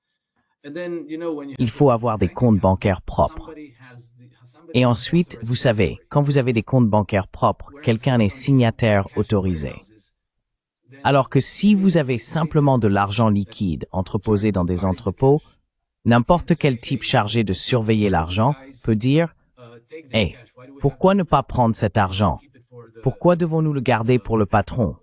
And then, when you Il faut avoir des comptes bancaires propres. Et ensuite, vous savez, quand vous avez des comptes bancaires propres, quelqu'un est signataire autorisé. Alors que si vous avez simplement de l'argent liquide entreposé dans des entrepôts, n'importe quel type chargé de surveiller l'argent peut dire « Hey, pourquoi ne pas prendre cet argent? Pourquoi devons-nous le garder pour le patron? »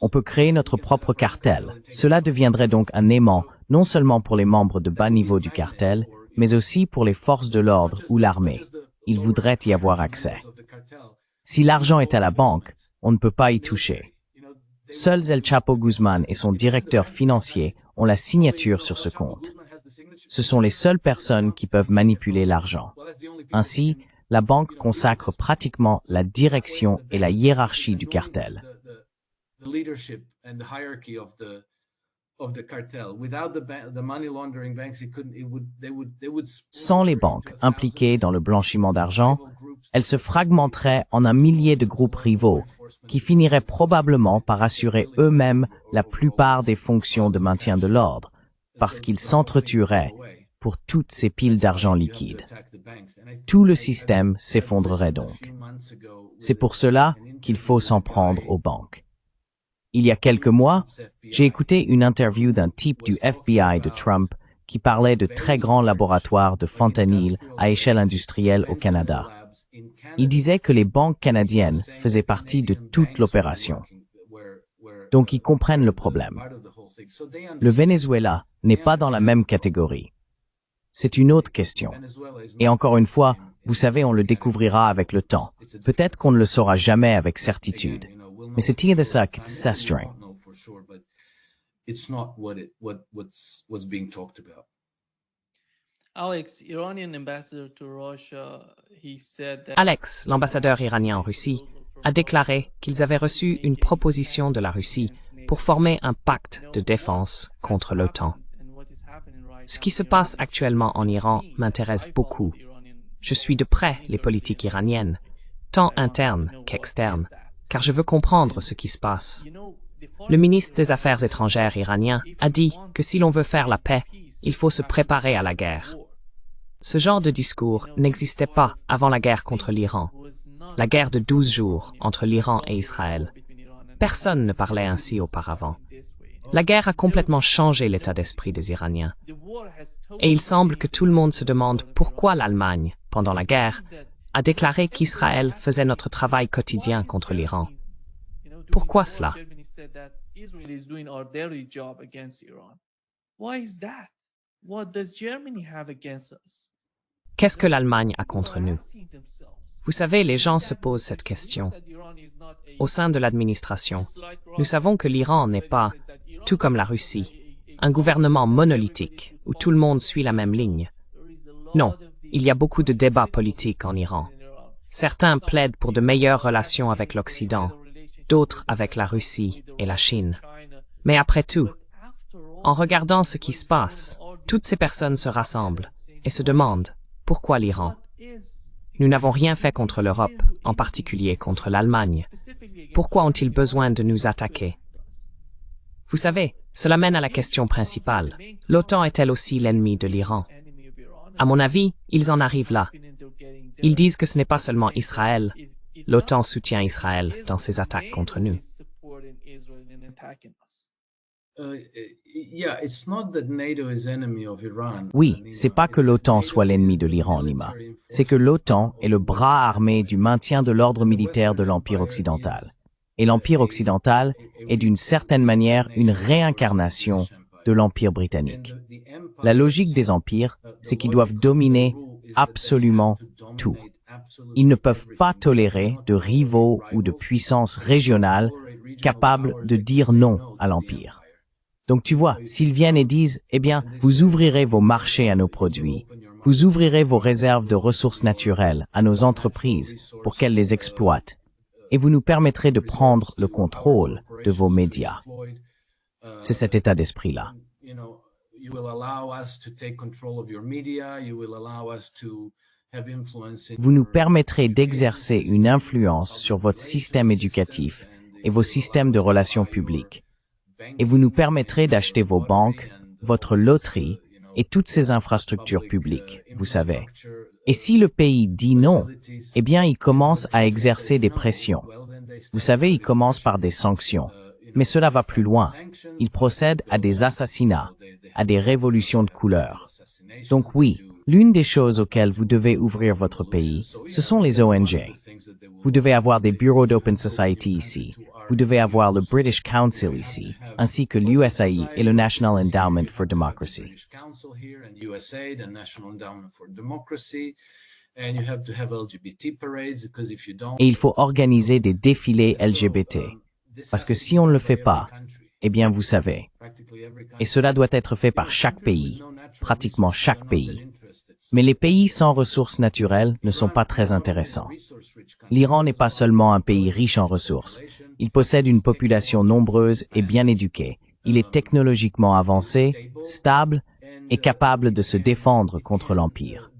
On peut créer notre propre cartel. Cela deviendrait donc un aimant non seulement pour les membres de bas niveau du cartel, mais aussi pour les forces de l'ordre ou l'armée. Ils voudraient y avoir accès. Si l'argent est à la banque, on ne peut pas y toucher. Seuls El Chapo Guzman et son directeur financier ont la signature sur ce compte. Ce sont les seules personnes qui peuvent manipuler l'argent. Ainsi, la banque consacre pratiquement la direction et la hiérarchie du cartel. The leadership and the hierarchy of the cartel. Without the money laundering banks, they would. Sans les banques impliquées dans le blanchiment d'argent, elles se fragmenteraient en un millier de groupes rivaux qui finiraient probablement par assurer eux-mêmes la plupart des fonctions de maintien de l'ordre, parce qu'ils s'entretueraient pour toutes ces piles d'argent liquide. Tout le système s'effondrerait donc. C'est pour cela qu'il faut s'en prendre aux banques. Il y a quelques mois, j'ai écouté une interview d'un type du FBI de Trump qui parlait de très grands laboratoires de fentanyl à échelle industrielle au Canada. Il disait que les banques canadiennes faisaient partie de toute l'opération. Donc ils comprennent le problème. Le Venezuela n'est pas dans la même catégorie. C'est une autre question. Et encore une fois, vous savez, on le découvrira avec le temps. Peut-être qu'on ne le saura jamais avec certitude. Mais c'est de ça qu'il s'asturait. Alex, l'ambassadeur iranien en Russie, a déclaré qu'ils avaient reçu une proposition de la Russie pour former un pacte de défense contre l'OTAN. Ce qui se passe actuellement en Iran m'intéresse beaucoup. Je suis de près les politiques iraniennes, tant internes qu'externes, car je veux comprendre ce qui se passe. Le ministre des Affaires étrangères iranien a dit que si l'on veut faire la paix, il faut se préparer à la guerre. Ce genre de discours n'existait pas avant la guerre contre l'Iran, la guerre de 12 jours entre l'Iran et Israël. Personne ne parlait ainsi auparavant. La guerre a complètement changé l'état d'esprit des Iraniens. Et il semble que tout le monde se demande pourquoi l'Allemagne, pendant la guerre, a déclaré qu'Israël faisait notre travail quotidien contre l'Iran. Pourquoi cela? Qu'est-ce que l'Allemagne a contre nous? Vous savez, les gens se posent cette question. Au sein de l'administration, nous savons que l'Iran n'est pas, tout comme la Russie, un gouvernement monolithique où tout le monde suit la même ligne. Non. Il y a beaucoup de débats politiques en Iran. Certains plaident pour de meilleures relations avec l'Occident, d'autres avec la Russie et la Chine. Mais après tout, en regardant ce qui se passe, toutes ces personnes se rassemblent et se demandent pourquoi l'Iran? Nous n'avons rien fait contre l'Europe, en particulier contre l'Allemagne. Pourquoi ont-ils besoin de nous attaquer? Vous savez, cela mène à la question principale. L'OTAN est-elle aussi l'ennemi de l'Iran? À mon avis, ils en arrivent là. Ils disent que ce n'est pas seulement Israël. L'OTAN soutient Israël dans ses attaques contre nous. Oui, c'est pas que l'OTAN soit l'ennemi de l'Iran, Nima. C'est que l'OTAN est le bras armé du maintien de l'ordre militaire de l'Empire occidental. Et l'Empire occidental est d'une certaine manière une réincarnation de l'Empire britannique. La logique des empires, c'est qu'ils doivent dominer absolument tout. Ils ne peuvent pas tolérer de rivaux ou de puissances régionales capables de dire non à l'empire. Donc tu vois, s'ils viennent et disent, eh bien, vous ouvrirez vos marchés à nos produits, vous ouvrirez vos réserves de ressources naturelles à nos entreprises pour qu'elles les exploitent, et vous nous permettrez de prendre le contrôle de vos médias. C'est cet état d'esprit-là. Vous nous permettrez d'exercer une influence sur votre système éducatif et vos systèmes de relations publiques. Et vous nous permettrez d'acheter vos banques, votre loterie et toutes ces infrastructures publiques, vous savez. Et si le pays dit non, eh bien, il commence à exercer des pressions. Vous savez, il commence par des sanctions. Mais cela va plus loin. Il procède à des assassinats, à des révolutions de couleur. Donc oui, l'une des choses auxquelles vous devez ouvrir votre pays, ce sont les ONG. Vous devez avoir des bureaux d'Open Society ici. Vous devez avoir le British Council ici, ainsi que l'USAID et le National Endowment for Democracy. Et il faut organiser des défilés LGBT. Parce que si on ne le fait pas, eh bien vous savez. Et cela doit être fait par chaque pays, pratiquement chaque pays. Mais les pays sans ressources naturelles ne sont pas très intéressants. L'Iran n'est pas seulement un pays riche en ressources. Il possède une population nombreuse et bien éduquée. Il est technologiquement avancé, stable et capable de se défendre contre l'Empire.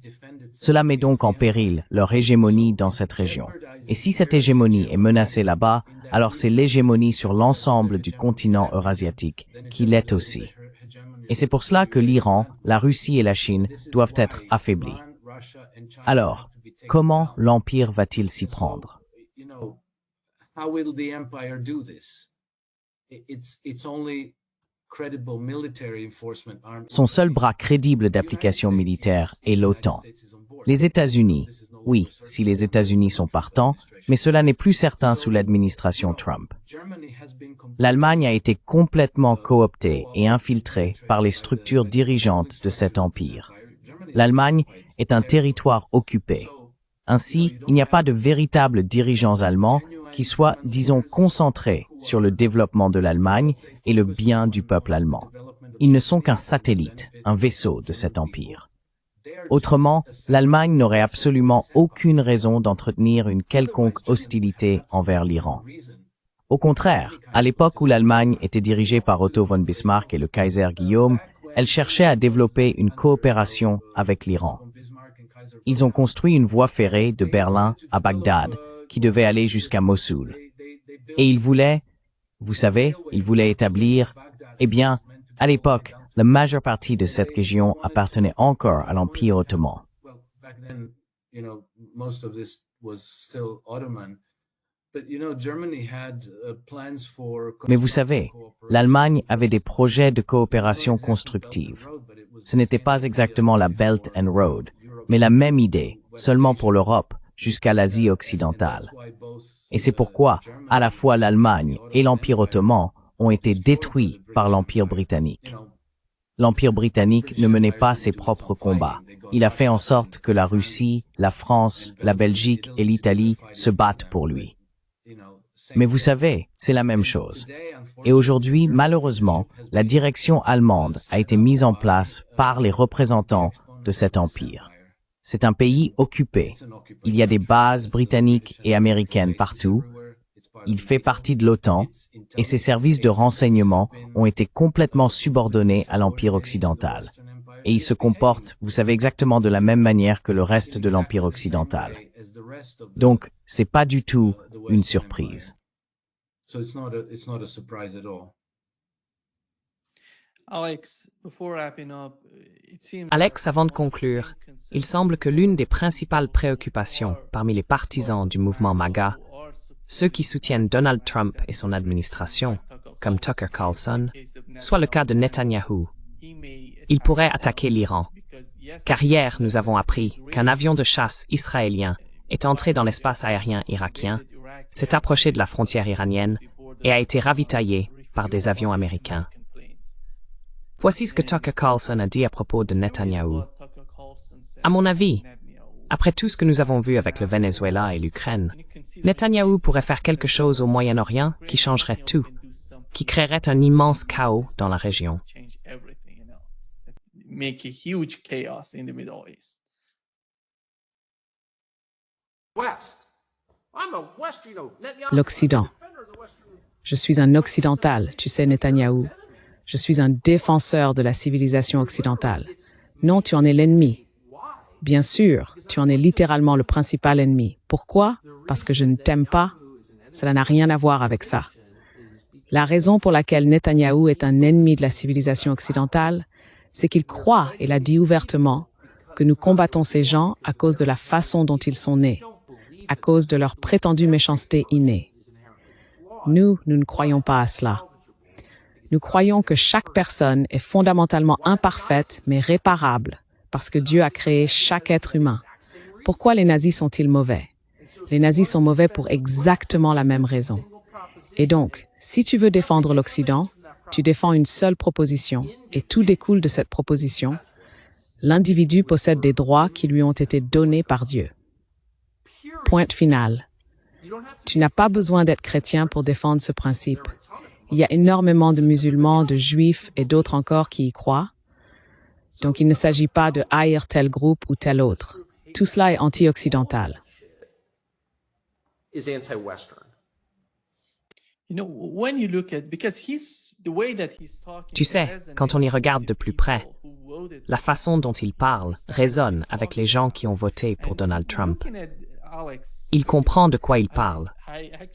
Cela met donc en péril leur hégémonie dans cette région. Et si cette hégémonie est menacée là-bas, alors c'est l'hégémonie sur l'ensemble du continent eurasiatique qui l'est aussi. Et c'est pour cela que l'Iran, la Russie et la Chine doivent être affaiblis. Alors, comment l'Empire va-t-il s'y prendre? Son seul bras crédible d'application militaire est l'OTAN. Les États-Unis, oui, si les États-Unis sont partants, mais cela n'est plus certain sous l'administration Trump. L'Allemagne a été complètement cooptée et infiltrée par les structures dirigeantes de cet empire. L'Allemagne est un territoire occupé. Ainsi, il n'y a pas de véritables dirigeants allemands qui soient, disons, concentrés sur le développement de l'Allemagne et le bien du peuple allemand. Ils ne sont qu'un satellite, un vaisseau de cet empire. Autrement, l'Allemagne n'aurait absolument aucune raison d'entretenir une quelconque hostilité envers l'Iran. Au contraire, à l'époque où l'Allemagne était dirigée par Otto von Bismarck et le Kaiser Guillaume, elle cherchait à développer une coopération avec l'Iran. Ils ont construit une voie ferrée de Berlin à Bagdad qui devait aller jusqu'à Mossoul. Et ils voulaient, vous savez, ils voulaient établir, eh bien, à l'époque, la majeure partie de cette région appartenait encore à l'Empire ottoman. Mais vous savez, l'Allemagne avait des projets de coopération constructive. Ce n'était pas exactement la Belt and Road, mais la même idée, seulement pour l'Europe, jusqu'à l'Asie occidentale. Et c'est pourquoi, à la fois l'Allemagne et l'Empire ottoman ont été détruits par l'Empire britannique. L'Empire britannique ne menait pas ses propres combats. Il a fait en sorte que la Russie, la France, la Belgique et l'Italie se battent pour lui. Mais vous savez, c'est la même chose. Et aujourd'hui, malheureusement, la direction allemande a été mise en place par les représentants de cet empire. C'est un pays occupé. Il y a des bases britanniques et américaines partout. Il fait partie de l'OTAN et ses services de renseignement ont été complètement subordonnés à l'Empire occidental. Et il se comporte, vous savez, exactement de la même manière que le reste de l'Empire occidental. Donc, c'est pas du tout une surprise. Alex, avant de conclure, il semble que l'une des principales préoccupations parmi les partisans du mouvement MAGA, ceux qui soutiennent Donald Trump et son administration, comme Tucker Carlson, soit le cas de Netanyahou. Il pourrait attaquer l'Iran. Car hier, nous avons appris qu'un avion de chasse israélien est entré dans l'espace aérien irakien, s'est approché de la frontière iranienne et a été ravitaillé par des avions américains. Voici ce que Tucker Carlson a dit à propos de Netanyahou. À mon avis, après tout ce que nous avons vu avec le Venezuela et l'Ukraine, Netanyahou pourrait faire quelque chose au Moyen-Orient qui changerait tout. qui créerait un immense chaos dans la région. Make a huge chaos in the Middle East. L'Occident. Je suis un occidental, tu sais, Netanyahou. Je suis un défenseur de la civilisation occidentale. Non, tu en es l'ennemi. Bien sûr, tu en es littéralement le principal ennemi. Pourquoi? Parce que je ne t'aime pas? Cela n'a rien à voir avec ça. La raison pour laquelle Netanyahou est un ennemi de la civilisation occidentale, c'est qu'il croit, et l'a dit ouvertement, que nous combattons ces gens à cause de la façon dont ils sont nés, à cause de leur prétendue méchanceté innée. Nous ne croyons pas à cela. Nous croyons que chaque personne est fondamentalement imparfaite, mais réparable, parce que Dieu a créé chaque être humain. Pourquoi les nazis sont-ils mauvais? Les nazis sont mauvais pour exactement la même raison. Et donc, si tu veux défendre l'Occident, tu défends une seule proposition, et tout découle de cette proposition. L'individu possède des droits qui lui ont été donnés par Dieu. Point final. Tu n'as pas besoin d'être chrétien pour défendre ce principe. Il y a énormément de musulmans, de juifs et d'autres encore qui y croient. Donc il ne s'agit pas de haïr tel groupe ou tel autre. Tout cela est anti-occidental. Tu sais, quand on y regarde de plus près, la façon dont il parle résonne avec les gens qui ont voté pour Donald Trump. Il comprend de quoi il parle.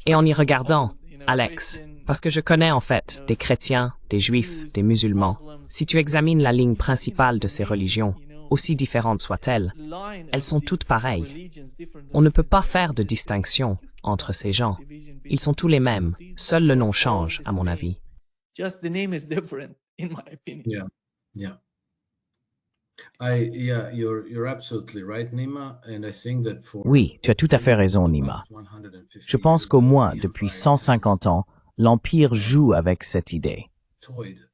Et en y regardant, Alex, parce que je connais en fait des chrétiens, des juifs, des musulmans, si tu examines la ligne principale de ces religions, aussi différentes soient-elles, elles sont toutes pareilles. On ne peut pas faire de distinction entre ces gens. Ils sont tous les mêmes, seul le nom change, à mon avis. Just the name is different, in my opinion. Yeah. You're absolutely right, Nima, and I think that for Oui, tu as tout à fait raison, Nima. Je pense qu'au moins depuis 150 ans, l'Empire joue avec cette idée.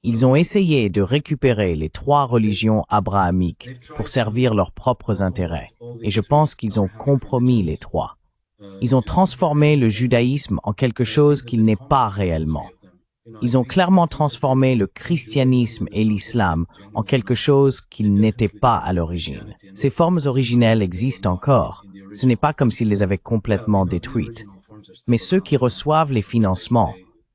Ils ont essayé de récupérer les 3 religions abrahamiques pour servir leurs propres intérêts, et je pense qu'ils ont compromis les 3. Ils ont transformé le judaïsme en quelque chose qu'il n'est pas réellement. Ils ont clairement transformé le christianisme et l'islam en quelque chose qu'ils n'étaient pas à l'origine. Ces formes originelles existent encore. Ce n'est pas comme s'ils les avaient complètement détruites. Mais ceux qui reçoivent les financements,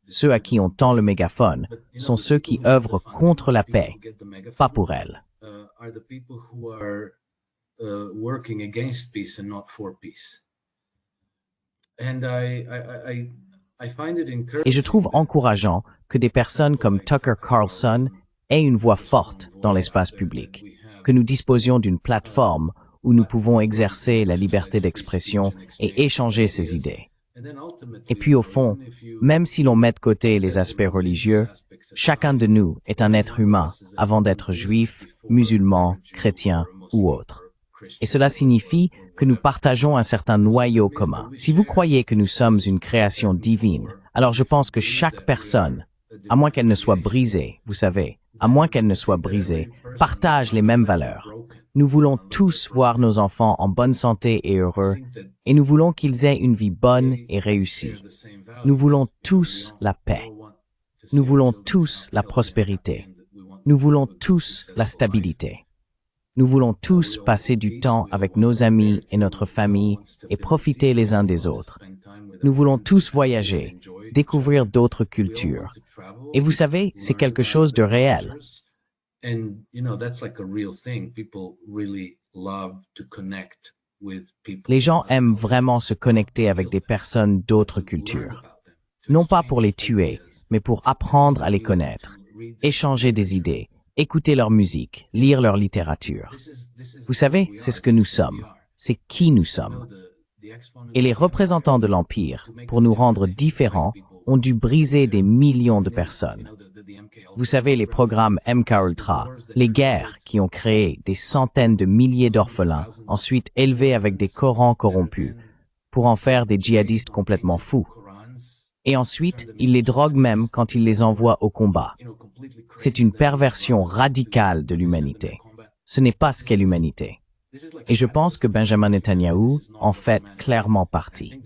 ceux à qui on tend le mégaphone, sont ceux qui œuvrent contre la paix, pas pour elle. Et je trouve encourageant que des personnes comme Tucker Carlson aient une voix forte dans l'espace public, que nous disposions d'une plateforme où nous pouvons exercer la liberté d'expression et échanger ces idées. Et puis au fond, même si l'on met de côté les aspects religieux, chacun de nous est un être humain avant d'être juif, musulman, chrétien ou autre. Et cela signifie que nous partageons un certain noyau commun. Si vous croyez que nous sommes une création divine, alors je pense que chaque personne, à moins qu'elle ne soit brisée, vous savez, à moins qu'elle ne soit brisée, partage les mêmes valeurs. Nous voulons tous voir nos enfants en bonne santé et heureux, et nous voulons qu'ils aient une vie bonne et réussie. Nous voulons tous la paix. Nous voulons tous la prospérité. Nous voulons tous la stabilité. Nous voulons tous passer du temps avec nos amis et notre famille et profiter les uns des autres. Nous voulons tous voyager, découvrir d'autres cultures. Et vous savez, c'est quelque chose de réel. Les gens aiment vraiment se connecter avec des personnes d'autres cultures. Non pas pour les tuer, mais pour apprendre à les connaître, échanger des idées, écouter leur musique, lire leur littérature. Vous savez, c'est ce que nous sommes. C'est qui nous sommes. Et les représentants de l'Empire, pour nous rendre différents, ont dû briser des millions de personnes. Vous savez, les programmes MKUltra, les guerres qui ont créé des centaines de milliers d'orphelins, ensuite élevés avec des Corans corrompus, pour en faire des djihadistes complètement fous. Et ensuite, ils les droguent même quand ils les envoient au combat. C'est une perversion radicale de l'humanité. Ce n'est pas ce qu'est l'humanité. Et je pense que Benjamin Netanyahou en fait clairement partie.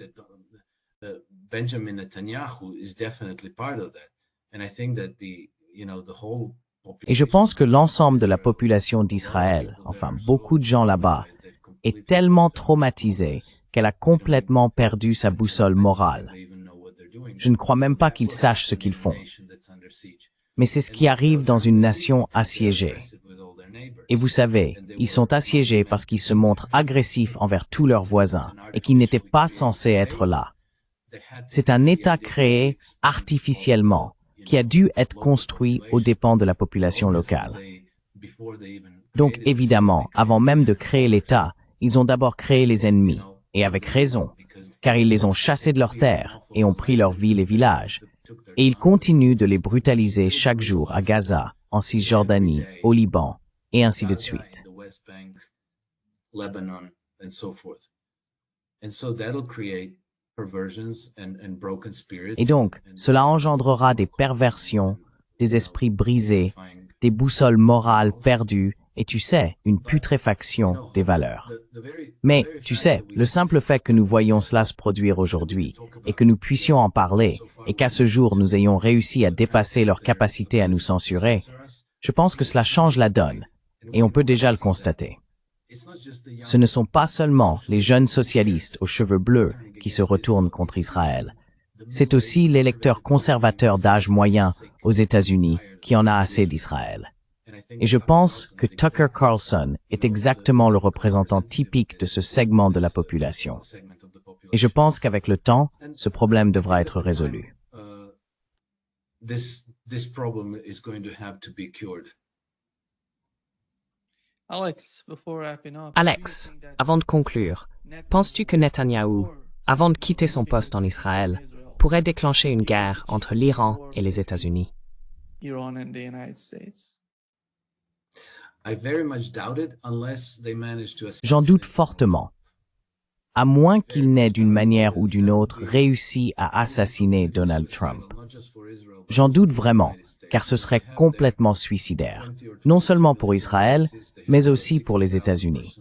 Et je pense que l'ensemble de la population d'Israël, enfin beaucoup de gens là-bas, est tellement traumatisée qu'elle a complètement perdu sa boussole morale. Je ne crois même pas qu'ils sachent ce qu'ils font. Mais c'est ce qui arrive dans une nation assiégée. Et vous savez, ils sont assiégés parce qu'ils se montrent agressifs envers tous leurs voisins et qui n'étaient pas censés être là. C'est un État créé artificiellement qui a dû être construit aux dépens de la population locale. Donc évidemment, avant même de créer l'État, ils ont d'abord créé les ennemis, et avec raison, car ils les ont chassés de leurs terres et ont pris leurs villes et villages. Et ils continuent de les brutaliser chaque jour à Gaza, en Cisjordanie, au Liban, et ainsi de suite. Et donc, cela engendrera des perversions, des esprits brisés, des boussoles morales perdues, et tu sais, une putréfaction des valeurs. Mais, tu sais, le simple fait que nous voyions cela se produire aujourd'hui, et que nous puissions en parler, et qu'à ce jour nous ayons réussi à dépasser leur capacité à nous censurer, je pense que cela change la donne, et on peut déjà le constater. Ce ne sont pas seulement les jeunes socialistes aux cheveux bleus qui se retournent contre Israël. C'est aussi l'électeur conservateur d'âge moyen aux États-Unis qui en a assez d'Israël. Et je pense que Tucker Carlson est exactement le représentant typique de ce segment de la population. Et je pense qu'avec le temps, ce problème devra être résolu. Alex, avant de conclure, penses-tu que Netanyahou, avant de quitter son poste en Israël, pourrait déclencher une guerre entre l'Iran et les États-Unis? J'en doute fortement. À moins qu'il n'ait d'une manière ou d'une autre réussi à assassiner Donald Trump. J'en doute vraiment, car ce serait complètement suicidaire, non seulement pour Israël, mais aussi pour les États-Unis.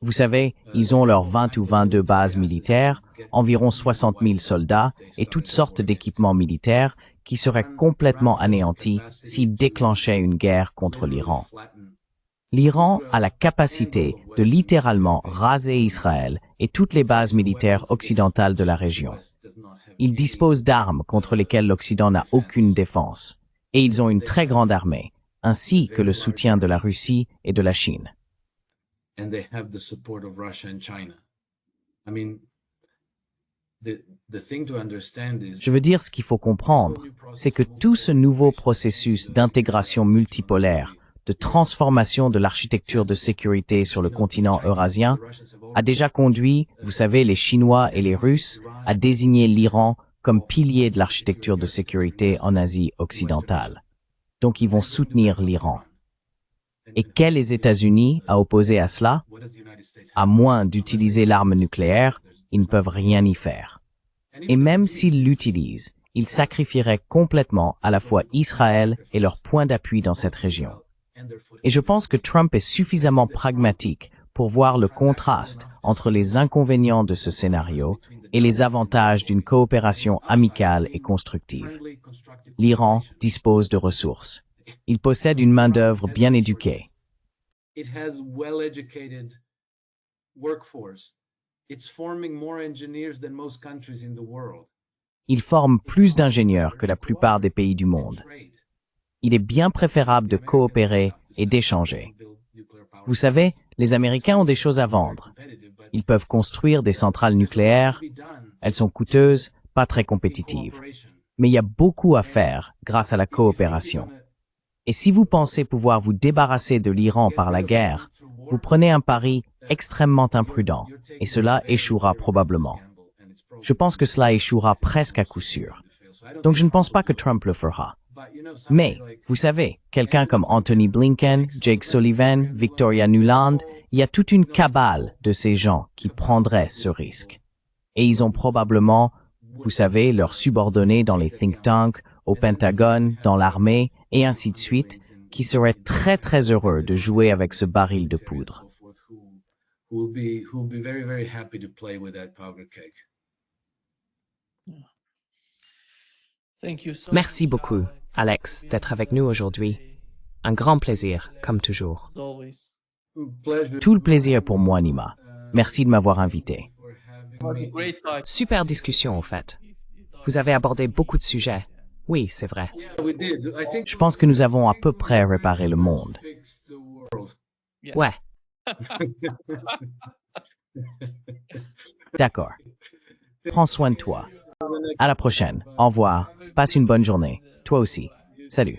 Vous savez, ils ont leurs 20 ou 22 bases militaires, environ 60 000 soldats et toutes sortes d'équipements militaires qui seraient complètement anéantis s'ils déclenchaient une guerre contre l'Iran. L'Iran a la capacité de littéralement raser Israël et toutes les bases militaires occidentales de la région. Ils disposent d'armes contre lesquelles l'Occident n'a aucune défense, et ils ont une très grande armée, ainsi que le soutien de la Russie et de la Chine. Je veux dire, ce qu'il faut comprendre, c'est que tout ce nouveau processus d'intégration multipolaire, de transformation de l'architecture de sécurité sur le continent eurasien, a déjà conduit, vous savez, les Chinois et les Russes à désigner l'Iran comme pilier de l'architecture de sécurité en Asie occidentale. Donc ils vont soutenir l'Iran. Et qu'est les États-Unis à opposer à cela? À moins d'utiliser l'arme nucléaire, ils ne peuvent rien y faire. Et même s'ils l'utilisent, ils sacrifieraient complètement à la fois Israël et leur point d'appui dans cette région. Et je pense que Trump est suffisamment pragmatique pour voir le contraste entre les inconvénients de ce scénario et les avantages d'une coopération amicale et constructive. L'Iran dispose de ressources. Il possède une main-d'œuvre bien éduquée. Il forme plus d'ingénieurs que la plupart des pays du monde. Il est bien préférable de coopérer et d'échanger. Vous savez, les Américains ont des choses à vendre. Ils peuvent construire des centrales nucléaires. Elles sont coûteuses, pas très compétitives. Mais il y a beaucoup à faire grâce à la coopération. Et si vous pensez pouvoir vous débarrasser de l'Iran par la guerre, vous prenez un pari extrêmement imprudent, et cela échouera probablement. Je pense que cela échouera presque à coup sûr. Donc je ne pense pas que Trump le fera. Mais, vous savez, quelqu'un comme Anthony Blinken, Jake Sullivan, Victoria Nuland, il y a toute une cabale de ces gens qui prendraient ce risque. Et ils ont probablement, vous savez, leurs subordonnés dans les think tanks, au Pentagone, dans l'armée, et ainsi de suite, qui seraient très très heureux de jouer avec ce baril de poudre. Merci beaucoup. Alex, d'être avec nous aujourd'hui. Un grand plaisir, comme toujours. As always. Tout le plaisir pour moi, Nima. Merci de m'avoir invité. Great talk. Super discussion, au fait. Vous avez abordé beaucoup de sujets. Oui, c'est vrai. Je pense que nous avons à peu près réparé le monde. Ouais. D'accord. Prends soin de toi. À la prochaine. Au revoir. Passe une bonne journée. Toi aussi. Salut.